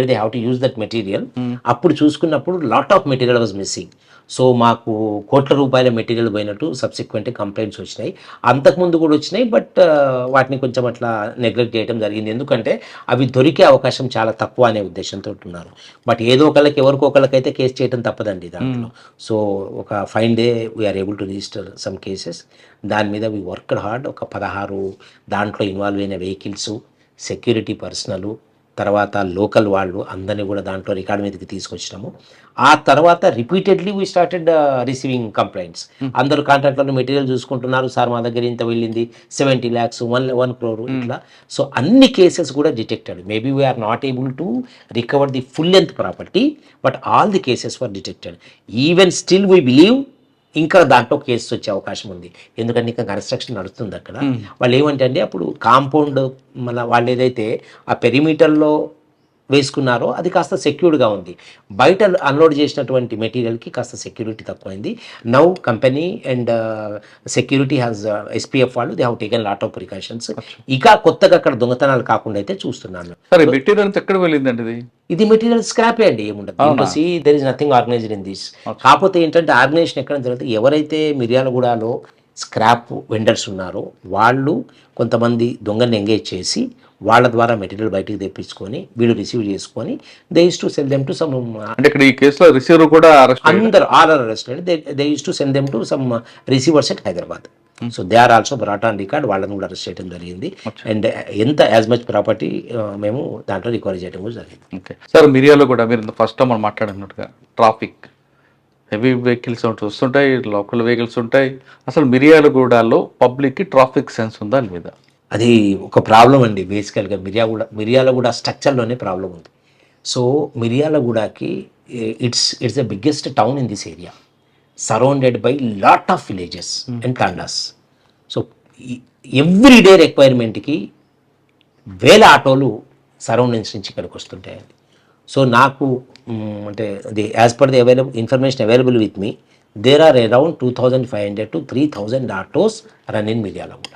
they have to use that material, అప్పుడు చూసుకున్నప్పుడు lot of material was missing. So మాకు కోట్ల రూపాయల మెటీరియల్ పోయినట్టు సబ్సిక్వెంట్ కంప్లైంట్స్ వచ్చినాయి. అంతకుముందు కూడా వచ్చినాయి, బట్ వాటిని కొంచెం అట్లా నెగ్లెక్ట్ చేయడం జరిగింది. ఎందుకంటే అవి దొరికే అవకాశం చాలా తక్కువ అనే ఉద్దేశంతో ఉన్నారు. బట్ ఏదో ఒకళ్ళకి ఎవరికో ఒకళ్ళకైతే కేసు చేయడం తప్పదండి దాంట్లో. సో ఒక fine day we're able to register some cases. దాని మీద వీ వర్క్డ్ హార్డ్. ఒక 16 దాంట్లో ఇన్వాల్వ్ అయిన వెహికల్స్, సెక్యూరిటీ పర్సనల్, తర్వాత లోకల్ వాళ్ళు అందరినీ కూడా దాంట్లో రికార్డ్ మీదకి తీసుకొచ్చినాము. ఆ తర్వాత repeatedly we started receiving complaints. అందరూ కాంట్రాక్టర్లు మెటీరియల్ చూసుకుంటున్నారు, సార్ మా దగ్గర ఇంత వెళ్ళింది, 70 lakhs, 1 crore ఇట్లా. సో అన్ని కేసెస్ కూడా detected. Maybe we're not able to recover the full length property, but all the cases were detected. Even still we believe ఇంకా దాంట్లో కేసు వచ్చే అవకాశం ఉంది. ఎందుకంటే ఇంకా కన్స్ట్రక్షన్ నడుస్తుంది అక్కడ. వాళ్ళు ఏమంటే అండి అప్పుడు కాంపౌండ్ వాళ్ళు ఏదైతే ఆ పెరిమీటర్లో వేసుకున్నారో అది కాస్త సెక్యూర్డ్గా ఉంది. బయట అన్లోడ్ చేసినటువంటి మెటీరియల్కి కాస్త సెక్యూరిటీ తక్కువైంది. Now company and security has SPF వాళ్ళు they have taken lot of precautions. ఇక కొత్తగా అక్కడ దొంగతనాలు కాకుండా అయితే చూస్తున్నాను. ఎక్కడ వెళ్ళిందండి ఇది మెటీరియల్ స్క్రాపే అండి, ఏముండదు. There is nothing organised in this. కాకపోతే ఏంటంటే ఆర్గనైజేషన్ ఎక్కడ జరుగుతుంది, ఎవరైతే మిర్యాలగూడలో స్క్రాప్ వెండర్స్ ఉన్నారో వాళ్ళు కొంతమంది దొంగని ఎంగేజ్ చేసి వాళ్ళ ద్వారా మెటీరియల్ బయటికి తెప్పించుకొని వీళ్ళు రిసీవ్ చేసుకొని they use to sell them to some. అంటే ఇక్కడ ఈ కేసులో రిసీవర్ కూడా అందరు all are arrested. They use to send them to some receivers at Hyderabad. So they are also brought on record, వాళ్ళని కూడా అరెస్ట్ చేయడం జరిగింది. అండ్ ఎంత యాజ్ మచ్ ప్రాపర్టీ మేము దాంట్లో రికవరీ చేయడం కూడా జరిగింది. ఓకే సార్, మిరియాలో కూడా మీరు ఫస్ట్ మనం మాట్లాడినట్టుగా ట్రాఫిక్, హెవీ వెహికల్స్ వస్తుంటాయి, లోకల్ వెహికల్స్ ఉంటాయి. అసలు మిరియాలగూడలో పబ్లిక్కి ట్రాఫిక్ సెన్స్ ఉందా లేదా? అది ఒక ప్రాబ్లం అండి. బేసికల్గా మిర్యాలగూడ స్ట్రక్చర్లోనే ప్రాబ్లం ఉంది. సో మిర్యాలగూడకి it's the biggest town in this area, surrounded by lot of villages and తాండాస్. సో ఎవ్రీడే రిక్వైర్మెంట్కి వేల ఆటోలు సరౌండింగ్స్ నుంచి ఇక్కడికి వస్తుంటాయండి. సో నాకు అంటే అది as per the information available with me, there are around 2500 to 3000 autos run in Miryalaguda.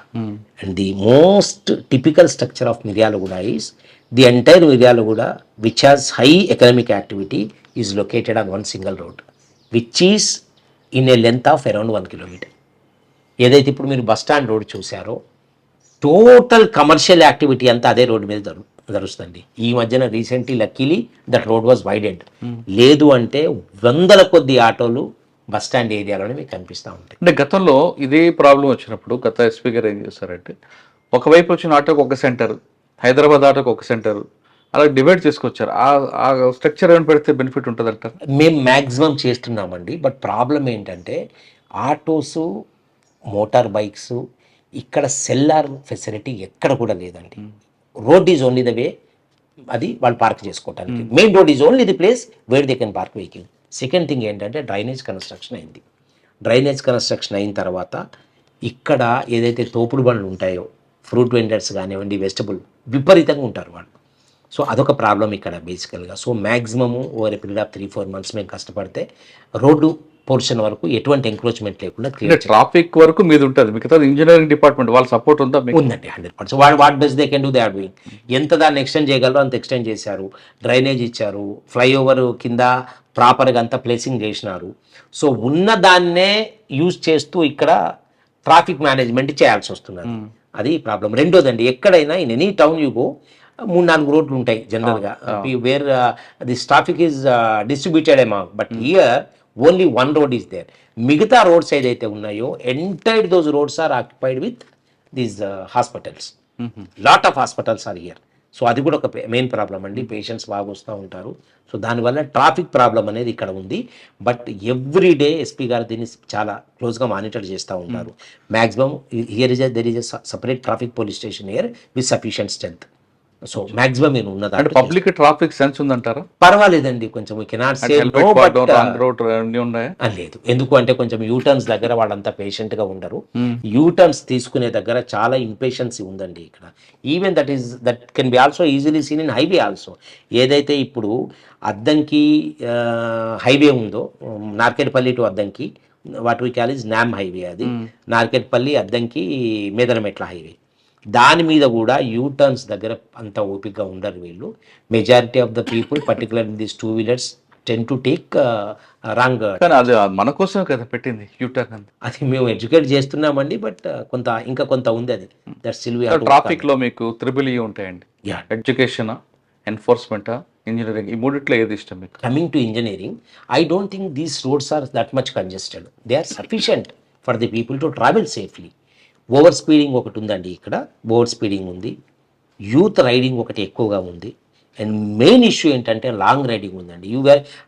And the most typical structure of Miryalaguda is the entire Miryalaguda which has high economic activity is located on one single road which is in a length of around 1 kilometer. ఏదైతే ఇప్పుడు మీరు bus stand road చూసారో total commercial activity అంతా అదే road మీద జరుగుతుంది. ఈ మధ్యన recently luckily that road was wided. లేదు అంటే వందల కొద్ది ఆటోలు బస్ స్టాండ్ ఏరియాలోనే మీకు కనిపిస్తూ ఉంటాయి. అంటే గతంలో ఇదే ప్రాబ్లం వచ్చినప్పుడు గత ఎస్పీ గారు ఏం చేశారంటే, ఒకవైపు వచ్చిన ఆటోకి ఒక సెంటర్, హైదరాబాద్ ఆటోకి ఒక సెంటర్, అలా డివైడ్ చేసుకొచ్చారు. ఆ స్ట్రక్చర్ ఏమైనా పెడితే బెనిఫిట్ ఉంటుంది అంటారు? మేము మ్యాక్సిమం చేస్తున్నామండి. బట్ ప్రాబ్లం ఏంటంటే ఆటోస్, మోటార్ బైక్స్ ఇక్కడ సెల్లార్ ఫెసిలిటీ ఎక్కడ కూడా లేదండి. Road is only the way, అది వాళ్ళు పార్క్ చేసుకోవడానికి. Main road is only the place where they can park vehicle. Second thing ఏంటంటే డ్రైనేజ్ కన్స్ట్రక్షన్ అయింది. డ్రైనేజ్ కన్స్ట్రక్షన్ అయిన తర్వాత ఇక్కడ ఏదైతే తోపుడు బండ్లు ఉంటాయో, ఫ్రూట్ వెండర్స్ కానివ్వండి, వెజిటబుల్ విపరీతంగా ఉంటారు వాళ్ళు. సో అదొక ప్రాబ్లం ఇక్కడ బేసికల్గా. So maximum over a period of 3-4 months మేము కష్టపడితే రోడ్డు పోర్షన్ వరకు ఎటువంటి ఎంక్రోచ్మెంట్ లేకుండా క్లియర్ ట్రాఫిక్ వరకు మీద ఉంటుంది. మిగతా ఇంజనీరింగ్ డిపార్ట్మెంట్ వాళ్ళ సపోర్ట్ ఉందా? ఉందండి 100%. What best they can do they are doing. ఎంత దాన్ని ఎక్స్టెండ్ చేయగలరో అంత ఎక్స్టెండ్ చేశారు. డ్రైనేజ్ ఇచ్చారు, ఫ్లైఓవర్ కింద ప్రాపర్గా అంతా ప్లేసింగ్ చేసినారు. సో ఉన్న దాన్నే యూజ్ చేస్తూ ఇక్కడ ట్రాఫిక్ మేనేజ్మెంట్ చేయాల్సి వస్తున్నది. అది ప్రాబ్లం. రెండోదండి, ఎక్కడైనా in any town you go 3-4 రోడ్లు ఉంటాయి జనరల్గా, where this traffic is distributed among. But here only 1 road is there. మిగతా రోడ్స్ ఏదైతే ఉన్నాయో entire those roads are occupied with these hospitals. Lot of hospitals are here. So అది కూడా ఒక main problem అండి. పేషెంట్స్ బాగా వస్తూ ఉంటారు. సో దానివల్ల ట్రాఫిక్ ప్రాబ్లం అనేది ఇక్కడ ఉంది. బట్ ఎవ్రీ డే ఎస్పీ గారు దీన్ని చాలా క్లోజ్గా మానిటర్ చేస్తూ ఉంటారు. Maximum there is a separate traffic police station here with sufficient strength. So maximum నేను ఉన్నదా అంటే పబ్లిక్ ట్రాఫిక్ సెన్స్ ఉందంటారా? పర్వాలేదండి, కొంచెం కెనాట్ సే నో, బట్ లేదు. ఎందుకు అంటే కొంచెం యూటర్న్స్ దగ్గర వాళ్ళంతా పేషెంట్గా ఉండరు. యూటర్న్స్ తీసుకునే దగ్గర చాలా ఇంపేషెన్సీ ఉందండి ఇక్కడ. Even that can be also easily seen in highway also. ఏదైతే ఇప్పుడు అద్దంకి హైవే ఉందో, Narketpally to Addanki, what we call is NAM highway. అది నార్కెట్పల్లి అద్దంకి మేదరమెట్ల హైవే. దాని మీద కూడా యూటర్న్స్ దగ్గర అంత ఓపికగా ఉండరు వీళ్ళు. Majority of the people particular this 2-wheelers ten to take wrong. అది మన కోసం కదా పెట్టింది యూటర్న్. అది మేము ఎడ్యుకేట్ చేస్తున్నామండి. బట్ ఇంకా కొంత ఉంది. అది that still we have. Traffic లో మీకు 3E ఉంటాయండి. ఎడ్యుకేషన్, ఎన్ఫోర్స్మెంట్, ఇంజనీరింగ్, ఈ మూడిట్లో ఏది ఇష్టం మీకు? Coming to engineering, I don't think these roads are that much congested. They are sufficient for the people to travel safely. Over speeding ఒకటి ఉందండి ఇక్కడ, ఓవర్ స్పీడింగ్ ఉంది. యూత్ రైడింగ్ ఒకటి ఎక్కువగా ఉంది. అండ్ మెయిన్ ఇష్యూ ఏంటంటే లాంగ్ రైడింగ్ ఉందండి.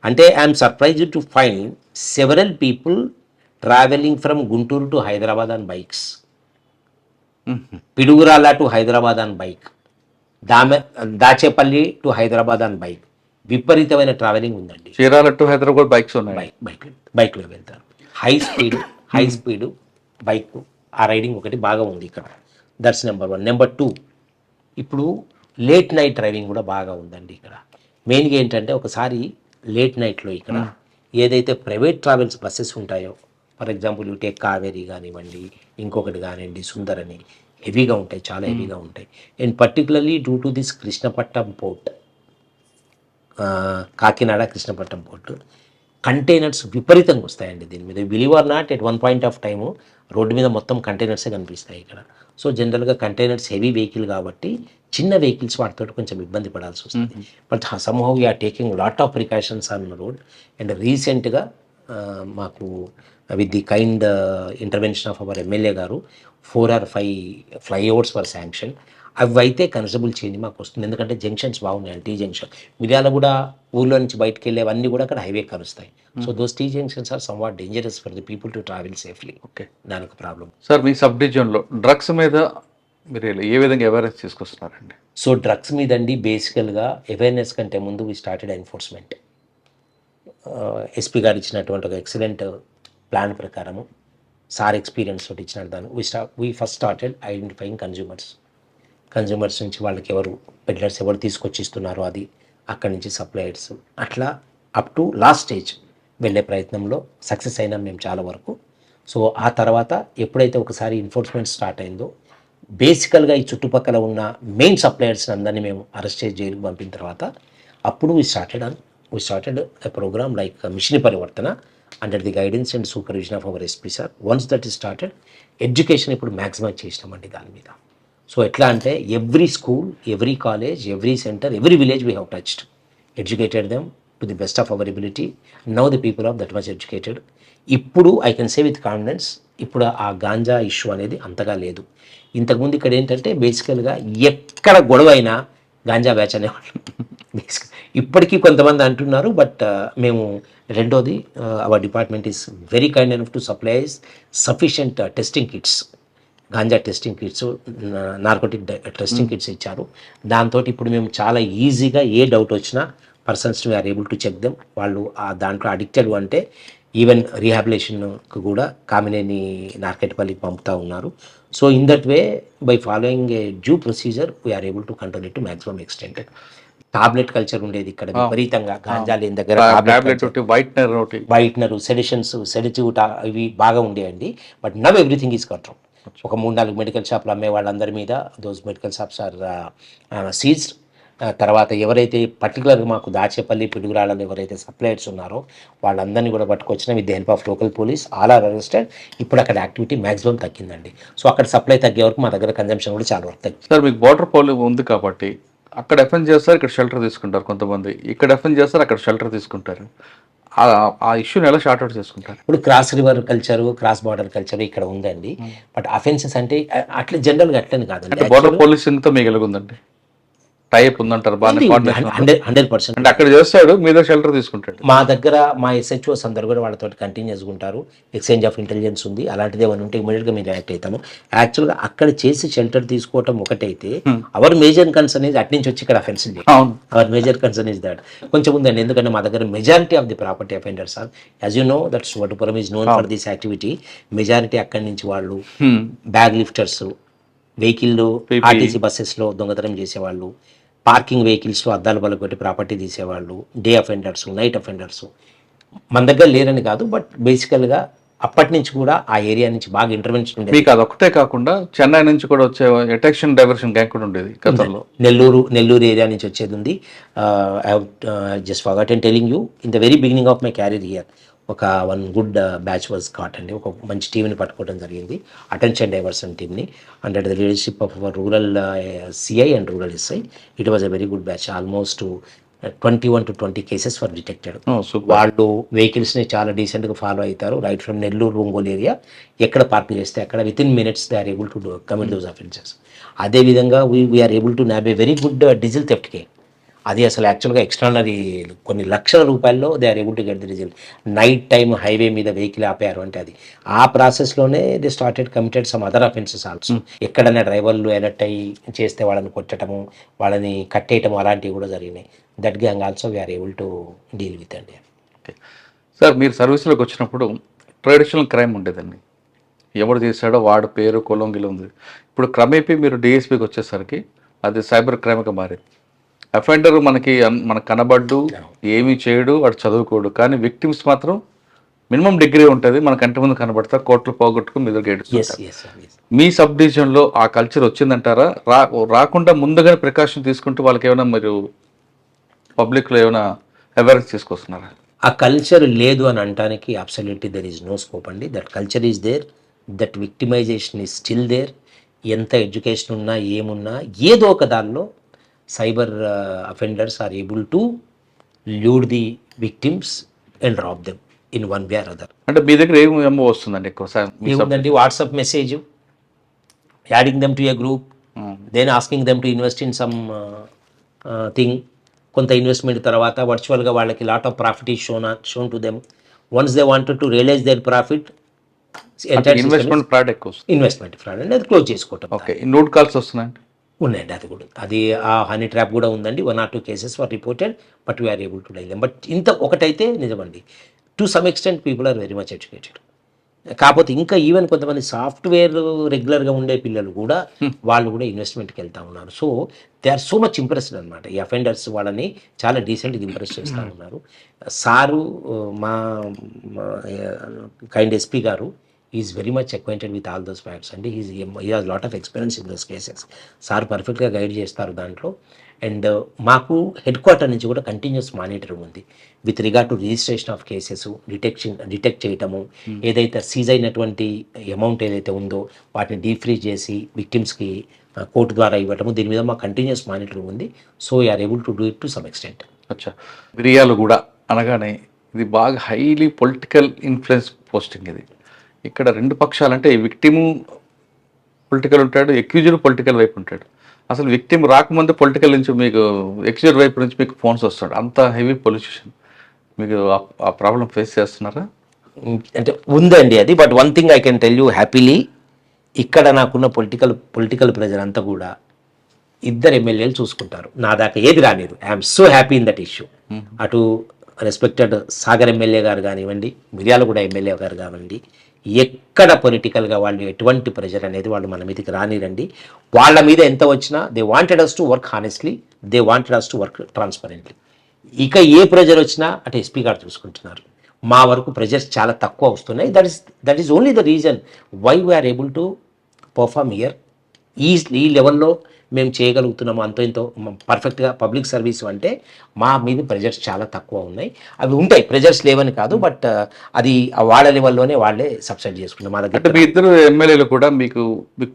అంటే I'm surprised to find several people travelling from Guntur to Hyderabad on bikes, Piduguralla to Hyderabad on bike, Dachepalli to Hyderabad on bike. విపరీతమైన ట్రావెలింగ్ ఉందండి. చీరాల టు హైదరాబాద్ బైక్స్ ఉన్నాయి. బైక్లో వెళ్తారు. హై స్పీడ్ బైక్, ఆ రైడింగ్ ఒకటి బాగా ఉంది ఇక్కడ. That's number 1. నెంబర్ 2, ఇప్పుడు లేట్ నైట్ డ్రైవింగ్ కూడా బాగా ఉందండి ఇక్కడ. మెయిన్గా ఏంటంటే ఒకసారి లేట్ నైట్లో ఇక్కడ ఏదైతే ప్రైవేట్ ట్రావెల్స్ బస్సెస్ ఉంటాయో, for example you take Kaveri కానివ్వండి, ఇంకొకటి కానివ్వండి, సుందర్ అని, హెవీగా ఉంటాయి, చాలా హెవీగా ఉంటాయి. And particularly due to this Krishnapatnam port, Kakinada Krishnapatnam port, containers విపరీతంగా వస్తాయండి దీని మీద. Believe are not, at one point of time road మీద మొత్తం కంటైనర్సే కనిపిస్తాయి ఇక్కడ. సో జనరల్గా కంటైనర్స్ హెవీ వెహికల్ కాబట్టి చిన్న వెహికల్స్ వాటితో కొంచెం ఇబ్బంది పడాల్సి వస్తుంది. But somehow we're taking lot of precautions on road. And రీసెంట్గా మాకు with the kind intervention of our MLA గారు 4 or 5 ఫ్లైఓవర్స్ ఫర్ శాంక్షన్. అవి అయితే కన్సిడరబుల్ చేంజ్ మాకు వస్తుంది, ఎందుకంటే జంక్షన్స్ బాగున్నాయి. టీ జంక్షన్ మిర్యాల కూడా ఊళ్ళో నుంచి బయటకు వెళ్ళేవన్నీ కూడా అక్కడ హైవే కలుస్తాయి. So those T junctions are somewhat dangerous for the people to travel safely. Okay దానికి ప్రాబ్లం. సార్, మీ సబ్ డివిజన్లో డ్రగ్స్ మీద మీరు ఏ విధంగా అవేర్నెస్ తీసుకొస్తున్నారండి? సో డ్రగ్స్ మీద అండి బేసికల్గా అవేర్నెస్ కంటే ముందు వీ స్టార్టెడ్ ఎన్ఫోర్స్మెంట్. ఎస్పీ గారు ఇచ్చినటువంటి ఒక ఎక్సలెంట్ ప్లాన్ ప్రకారము సార్ ఎక్స్పీరియన్స్ తోటి ఇచ్చిన దాన్ని we first started identifying consumers నుంచి వాళ్ళకి ఎవరు పెడ్లర్స్ ఎవరు తీసుకొచ్చి ఇస్తున్నారో అది, అక్కడి నుంచి సప్లయర్స్, అట్లా అప్ టు లాస్ట్ స్టేజ్ వెళ్ళే ప్రయత్నంలో సక్సెస్ అయినాం మేము చాలా వరకు. సో ఆ తర్వాత ఎప్పుడైతే ఒకసారి ఎన్ఫోర్స్మెంట్ స్టార్ట్ అయిందో బేసికల్గా ఈ చుట్టుపక్కల ఉన్న మెయిన్ సప్లయర్స్ అందరినీ మేము అరెస్ట్ చేసి జైలుకి పంపిన తర్వాత అప్పుడు we started a programme like mission Parivartan under the guidance and supervision of our SP sir. Once that is started education ఇప్పుడు మ్యాక్సిమైజ్ చేసినామండి దాని మీద. సో ఎట్లా అంటే every school, every college, every centre, every village we have touched, educated them to the best of our ability. Now the people of that much educated. ఇప్పుడు I can say with confidence ఇప్పుడు ఆ ganja issue అనేది అంతగా లేదు. ఇంతకుముందు ఇక్కడ ఏంటంటే బేసికల్గా ఎక్కడ గొడవ అయినా గాంజా బ్యాచ్ అనేవాళ్ళు. ఇప్పటికీ కొంతమంది అంటున్నారు, బట్ మేము రెండోది our department is very kind enough to supplies sufficient testing kits, ganja testing kits, narcotic testing kits ఇచ్చారు. దాంతో ఇప్పుడు మేము చాలా ఈజీగా ఏ డౌట్ వచ్చినా persons we're able to check them. వాళ్ళు ఆ దాంట్లో అడిక్టెడ్ అంటే ఈవెన్ రీహాబిలేషన్కు కూడా కామినేని నార్కెట్పల్లికి పంపుతూ ఉన్నారు. So in that way by following a due procedure we're able to control it to maximum extent. Tablet culture ఉండేది ఇక్కడ విపరీతంగా, గాంజా లేని దగ్గర వైట్నర్, సెడిటివ్ ఇవి బాగా ఉండేయండి. But now everything is control. ఒక 3-4 మెడికల్ షాపులు అమ్మే వాళ్ళందరి మీద those medical shops are seized. తర్వాత ఎవరైతే పర్టికులర్గా మాకు దాచేపల్లి, పిడుగురాళ్ళలో ఎవరైతే సప్లయర్స్ ఉన్నారో వాళ్ళందరినీ కూడా పట్టుకొచ్చిన with the help of local police, all are arrested. ఇప్పుడు అక్కడ యాక్టివిటీ మ్యాక్సిమం తగ్గిందండి. సో అక్కడ సప్లై తగ్గే వరకు మా దగ్గర కన్జంప్షన్ కూడా చాలా వరకు తగ్గింది. సార్, మీకు బార్డర్ పోలి ఉంది కాబట్టి అక్కడ ఎఫెన్స్ చేస్తారు, ఇక్కడ షెల్టర్ తీసుకుంటారు కొంతమంది, ఇక్కడ ఎఫెన్స్ చేస్తారు, అక్కడ షెల్టర్ తీసుకుంటారు. ఆ ఇష్యూని ఎలా షార్ట్ అవుట్ చేసుకుంటారు? ఇప్పుడు cross river culture, cross border culture ఇక్కడ ఉందండి. బట్ అఫెన్సెస్ అంటే అట్లా జనరల్గా అట్లని కాదండి. బార్డర్ పోలీసింగ్తో మీకు ఎలాగుందండి? టైప్ ఉందంటారు బాగా? 100%. అంటే అక్కడ చేస్తాడు, మీద షెల్టర్ తీసుకుంటాడు. మా దగ్గర మా ఎస్హెచ్ఓస్ అందరు కూడా వాళ్ళతో కంటిన్యూస్గా ఉంటారు. ఎక్స్చేంజ్ ఆఫ్ ఇంటెలిజెన్స్ ఉంది. అలాంటిది ఏమైనా ఉంటే ఇమీడియట్గా మేము రియాక్ట్ అవుతాము. యాక్చువల్గా అక్కడ చేసి షెల్టర్ తీసుకోవటం ఒకటైతే అవర్ మేజర్ కన్సర్న్ ఇస్ అటు నుంచి వచ్చి ఇక్కడ offence our major concern is that కొంచెం ఉందండి. ఎందుకంటే మా దగ్గర majority of the property offenders are, as you know, that's Vatupuram is known for this activity. Majority అక్కడి నుంచి వాళ్ళు బ్యాగ్ లిఫ్టర్స్, వెహికల్ ఆర్టీసీ బస్సెస్లో దొంగతనం చేసేవాళ్ళు, పార్కింగ్ వెహికల్స్లో అద్దాలు పలుకొట్టి ప్రాపర్టీ తీసేవాళ్ళు, డే అఫెండర్స్, నైట్ అఫెండర్స్ మన దగ్గర లేరని కాదు, బట్ బేసికల్గా అప్పటి నుంచి కూడా ఆ ఏరియా నుంచి బాగా ఇంటర్వెన్షన్ ఉండేది. మీకు అదొకటే కాకుండా చెన్నై నుంచి కూడా వచ్చే అటెన్షన్ డైవర్షన్ గ్యాంగ్ కూడా ఉండేది గతంలో. నెల్లూరు ఏరియా నుంచి వచ్చేది ఉంది. I just forgotten telling you in the very beginning of my carrier here ఒక 1 గుడ్ బ్యాచ్ వాజ్ కాట్ అండి. ఒక మంచి టీంని పట్టుకోవడం జరిగింది, అటెన్షన్ డైవర్షన్ టీమ్ని, under the leadership of our rural CI and rural SI. It was a very good batch. Almost 21 to 20 cases for detected. వాళ్ళు వెహికల్స్ని చాలా డీసెంట్గా ఫాలో అవుతారు. Right from Nellore, Ongole area ఎక్కడ పార్క్ చేస్తే అక్కడ within minutes they are able to commit those offences. అదేవిధంగా we are able to nab a very good diesel theft came. అది అసలు యాక్చువల్గా ఎక్స్ట్రానరీ కొన్ని లక్షల రూపాయల్లో they are able to get the result. Night time highway మీద vehicle ఆపారు అంటే అది ఆ ప్రాసెస్లోనే they started committed some other offences also. ఎక్కడైనా డ్రైవర్లు అలర్ట్ అయ్యి చేస్తే వాళ్ళని కొట్టడము, వాళ్ళని కట్టేయటము అలాంటివి కూడా జరిగినాయి. That gang also we're able to deal with అండి. ఓకే సార్, మీరు సర్వీస్లోకి వచ్చినప్పుడు ట్రెడిషనల్ క్రైమ్ ఉండేదండి. ఎవరు చేశాడో వాడి పేరు కొలంగిలో ఉంది. ఇప్పుడు క్రమేపీ మీరు డిఎస్పీకి వచ్చేసరికి అది సైబర్ క్రైమ్గా మారింది. అఫెండర్ మనకి కనబడ్డు, ఏమీ చేయడు, వాడు చదువుకోడు, కానీ విక్టిమ్స్ మాత్రం మినిమం డిగ్రీ ఉంటుంది, మన కంటి ముందు కనబడతారు, కోట్లు పోగొట్టుకుని మీద గేట్. మీ సబ్ డివిజన్లో ఆ కల్చర్ వచ్చిందంటారా? రాకుండా ముందుగానే ప్రికాషన్ తీసుకుంటూ వాళ్ళకి ఏమైనా మీరు పబ్లిక్లో ఏమైనా అవేర్నెస్ తీసుకొస్తున్నారా? ఆ కల్చర్ లేదు అని అనడానికి absolutely there is no scope అండి. That culture is there, that victimisation is still there. ఎంత ఎడ్యుకేషన్ ఉన్నా ఏమున్నా ఏదో ఒక దానిలో cyber offenders are able to lure the victims and rob them. In one way or other. అంటే మీ దగ్గర ఏమో వస్తుందండి ఎక్కువ సార్? ఏముందండి, WhatsApp message, adding them to a group, then asking them to invest in something. కొంత investment తర్వాత వర్చువల్గా వాళ్ళకి lot of profit is shown to them. Once they wanted to realise their profit, investment fraud ఎక్కువ వస్తుంది. Investment fraud అండి, అది close చేసుకోవటం. Okay, note calls వస్తున్నాయండి? ఉన్నాయండి, అది కూడా. అది ఆ హనీ ట్రాప్ కూడా ఉందండి. 1 or 2 cases were reported, but we are able to deal them. But ఇంత ఒకటైతే నిజమండి, to some extent people are very much educated. కాకపోతే ఇంకా ఈవెన్ కొంతమంది సాఫ్ట్వేర్ రెగ్యులర్గా ఉండే పిల్లలు కూడా వాళ్ళు కూడా ఇన్వెస్ట్మెంట్కి వెళ్తూ ఉన్నారు. So they are so much impressed అనమాట. ఈ అఫెండర్స్ వాళ్ళని చాలా డీసెంట్గా ఇంప్రెస్ చేస్తూ ఉన్నారు. సారు, మా కైండ్ ఎస్పీ గారు is very much acquainted with all those facts అండి. He has lot of experience in those cases. Sir పర్ఫెక్ట్గా గైడ్ చేస్తారు దాంట్లో. అండ్ మాకు హెడ్ క్వార్టర్ నుంచి కూడా కంటిన్యూస్ మానిటరింగ్ ఉంది with regard to registration of cases, detect చేయటము, ఏదైతే సీజ్ అయినటువంటి అమౌంట్ ఏదైతే ఉందో వాటిని డీఫ్రీజ్ చేసి విక్టిమ్స్కి కోర్టు ద్వారా ఇవ్వటము, దీని మీద మాకు కంటిన్యూస్ మానిటరింగ్ ఉంది. So we are able to do it to some extent. అచ్చా, మిరియాలు కూడా అనగానే ఇది బాగా హైలీ పొలిటికల్ ఇన్ఫ్లుయెన్స్ పోస్టింగ్. ఇది ఇక్కడ రెండు పక్షాలంటే విక్టిము పొలిటికల్ ఉంటాడు, ఎక్యూజ్డ్ పొలిటికల్ వైపు ఉంటాడు. అసలు విక్టిమ్ రాకముందే పొలిటికల్ నుంచి మీకు ఎక్యూజ్డ్ వైపు నుంచి మీకు ఫోన్స్ వస్తాడు. అంత హెవీ పొల్యూషన్. మీకు ఆ ప్రాబ్లం ఫేస్ చేస్తున్నారా? అంటే ఉందండి అది. But one thing I can tell you happily, ఇక్కడ నాకున్న పొలిటికల్ ప్రెజర్ అంతా కూడా ఇద్దరు ఎమ్మెల్యేలు చూసుకుంటారు. నా దాకా ఏది రానిరు. I'm so happy in that issue. అటు రెస్పెక్టెడ్ సాగర్ ఎమ్మెల్యే గారు కానివ్వండి, మిర్యాలగూడ ఎమ్మెల్యే గారు కానివ్వండి, ఎక్కడ పొలిటికల్గా వాళ్ళు ఎటువంటి ప్రెజర్ అనేది వాళ్ళు మన మీదకి రానిరండి. వాళ్ళ మీద ఎంత వచ్చినా they wanted us to work honestly, they wanted us to work transparently. ఇక ఏ ప్రెజర్ వచ్చినా అటు ఎస్పీ గారు చూసుకుంటున్నారు. మా వరకు ప్రెజర్స్ చాలా తక్కువ వస్తున్నాయి. That is only the reason why we are able to perform here. ఈ లెవెల్లో మేము చేయగలుగుతున్నాము అంతో ఇంతో పర్ఫెక్ట్గా పబ్లిక్ సర్వీస్ అంటే మా మీద ప్రెజర్స్ చాలా తక్కువ ఉన్నాయి. అవి ఉంటాయి, ప్రెజర్స్ లేవని కాదు, బట్ అది వాళ్ళ లెవెల్లోనే వాళ్ళే సబ్సైడ్ చేసుకుంటాం. మా దగ్గర మీ ఇద్దరు ఎమ్మెల్యేలు కూడా మీకు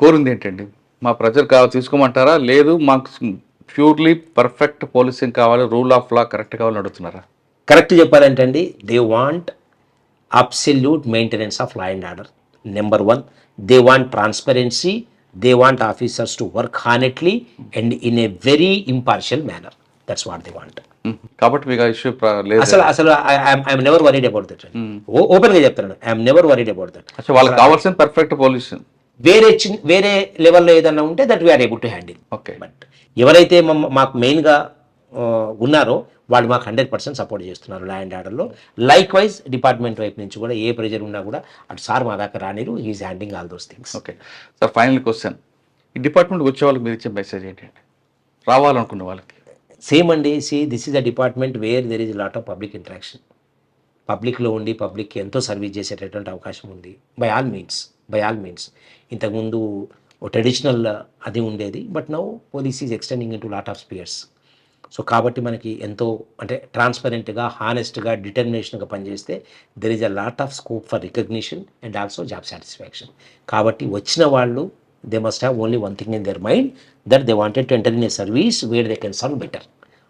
కోరింది ఏంటండి? మా ప్రజలు తీసుకోమంటారా, లేదు మాకు ప్యూర్లీ పర్ఫెక్ట్ పోలీసింగ్ కావాలి, రూల్ ఆఫ్ లా కరెక్ట్ కావాలని అడుగుతున్నారా? కరెక్ట్ చెప్పాలంటే అండి, they want absolute maintenance of law and order. Number 1, they want transparency. They want officers to work honestly and in a very impartial manner. That's what they want. కాబట్టి మీకు ఆ issue లేదు. అసలు I'm never worried about that. ఓపెన్గా చెప్తాను, I'm never worried about that. అసలు వాళ్ళకి కావాల్సిన పర్ఫెక్ట్ పోలీసింగ్ వేరే లెవెల్లో ఏదన్నా ఉంటే that we are able to handle. Okay, but ఎవరైతే మాకు మెయిన్గా ఉన్నారో వాళ్ళు మాకు 100% సపోర్ట్ చేస్తున్నారు లా అండ్ ఆర్డర్లో. లైక్ వైజ్ డిపార్ట్మెంట్ వైపు నుంచి కూడా ఏ ప్రెజర్ ఉన్నా కూడా అటు సార్ మా దాకా రానిరు. He is handing all those things. Okay sir, final question, ఈ డిపార్ట్మెంట్కి వచ్చే వాళ్ళకి మీరు ఇచ్చే మెసేజ్ ఏంటంటే, రావాలనుకున్న వాళ్ళకి? సేమ్ అండి. This is a department where there is lot of public interaction. పబ్లిక్లో ఉండి పబ్లిక్కి ఎంతో సర్వీస్ చేసేటటువంటి అవకాశం ఉంది. బై ఆల్ మీన్స్ ఇంతకుముందు ట్రెడిషనల్ అది ఉండేది, but now police is extending into lot of spheres. So కాబట్టి మనకి ఎంతో అంటే ట్రాన్స్పరెంట్గా, హానెస్ట్గా, డిటర్మినేషన్గా పనిచేస్తే there is a lot of scope for recognition and also job satisfaction. కాబట్టి వచ్చిన వాళ్ళు they must have only one thing in their mind, that they wanted to enter in a service where they can serve better.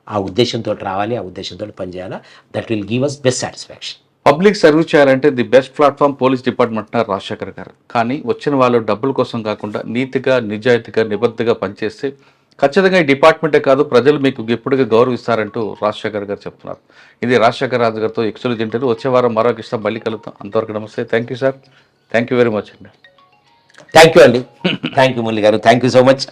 ఆ ఉద్దేశంతో రావాలి, ఆ ఉద్దేశంతో పనిచేయాలా. That will give us best satisfaction. Public service చేయాలంటే the best platform police department అన్నారు రాజశేఖర్ గారు. కానీ వచ్చిన వాళ్ళు డబ్బుల కోసం కాకుండా నీతిగా, నిజాయితీగా, నిబద్ధగా పనిచేస్తే ఖచ్చితంగా ఈ డిపార్ట్మెంటే కాదు ప్రజలు మీకు ఎప్పుడుగా గౌరవిస్తారంటూ రాజశేఖర్ గారు చెప్తున్నారు. ఇది రాజశేఖర్ రాజు గారితో ఎక్స్క్లూజివ్ ఇంటర్వ్యూ. వచ్చే వారం మరొక ఇష్టం మళ్ళీ కలుగుతాం. అంతవరకు నమస్తే. Thank you sir. Thank you very much అండి. థ్యాంక్ యూ అండి. థ్యాంక్ యూ మురళి గారు. Thank you so much.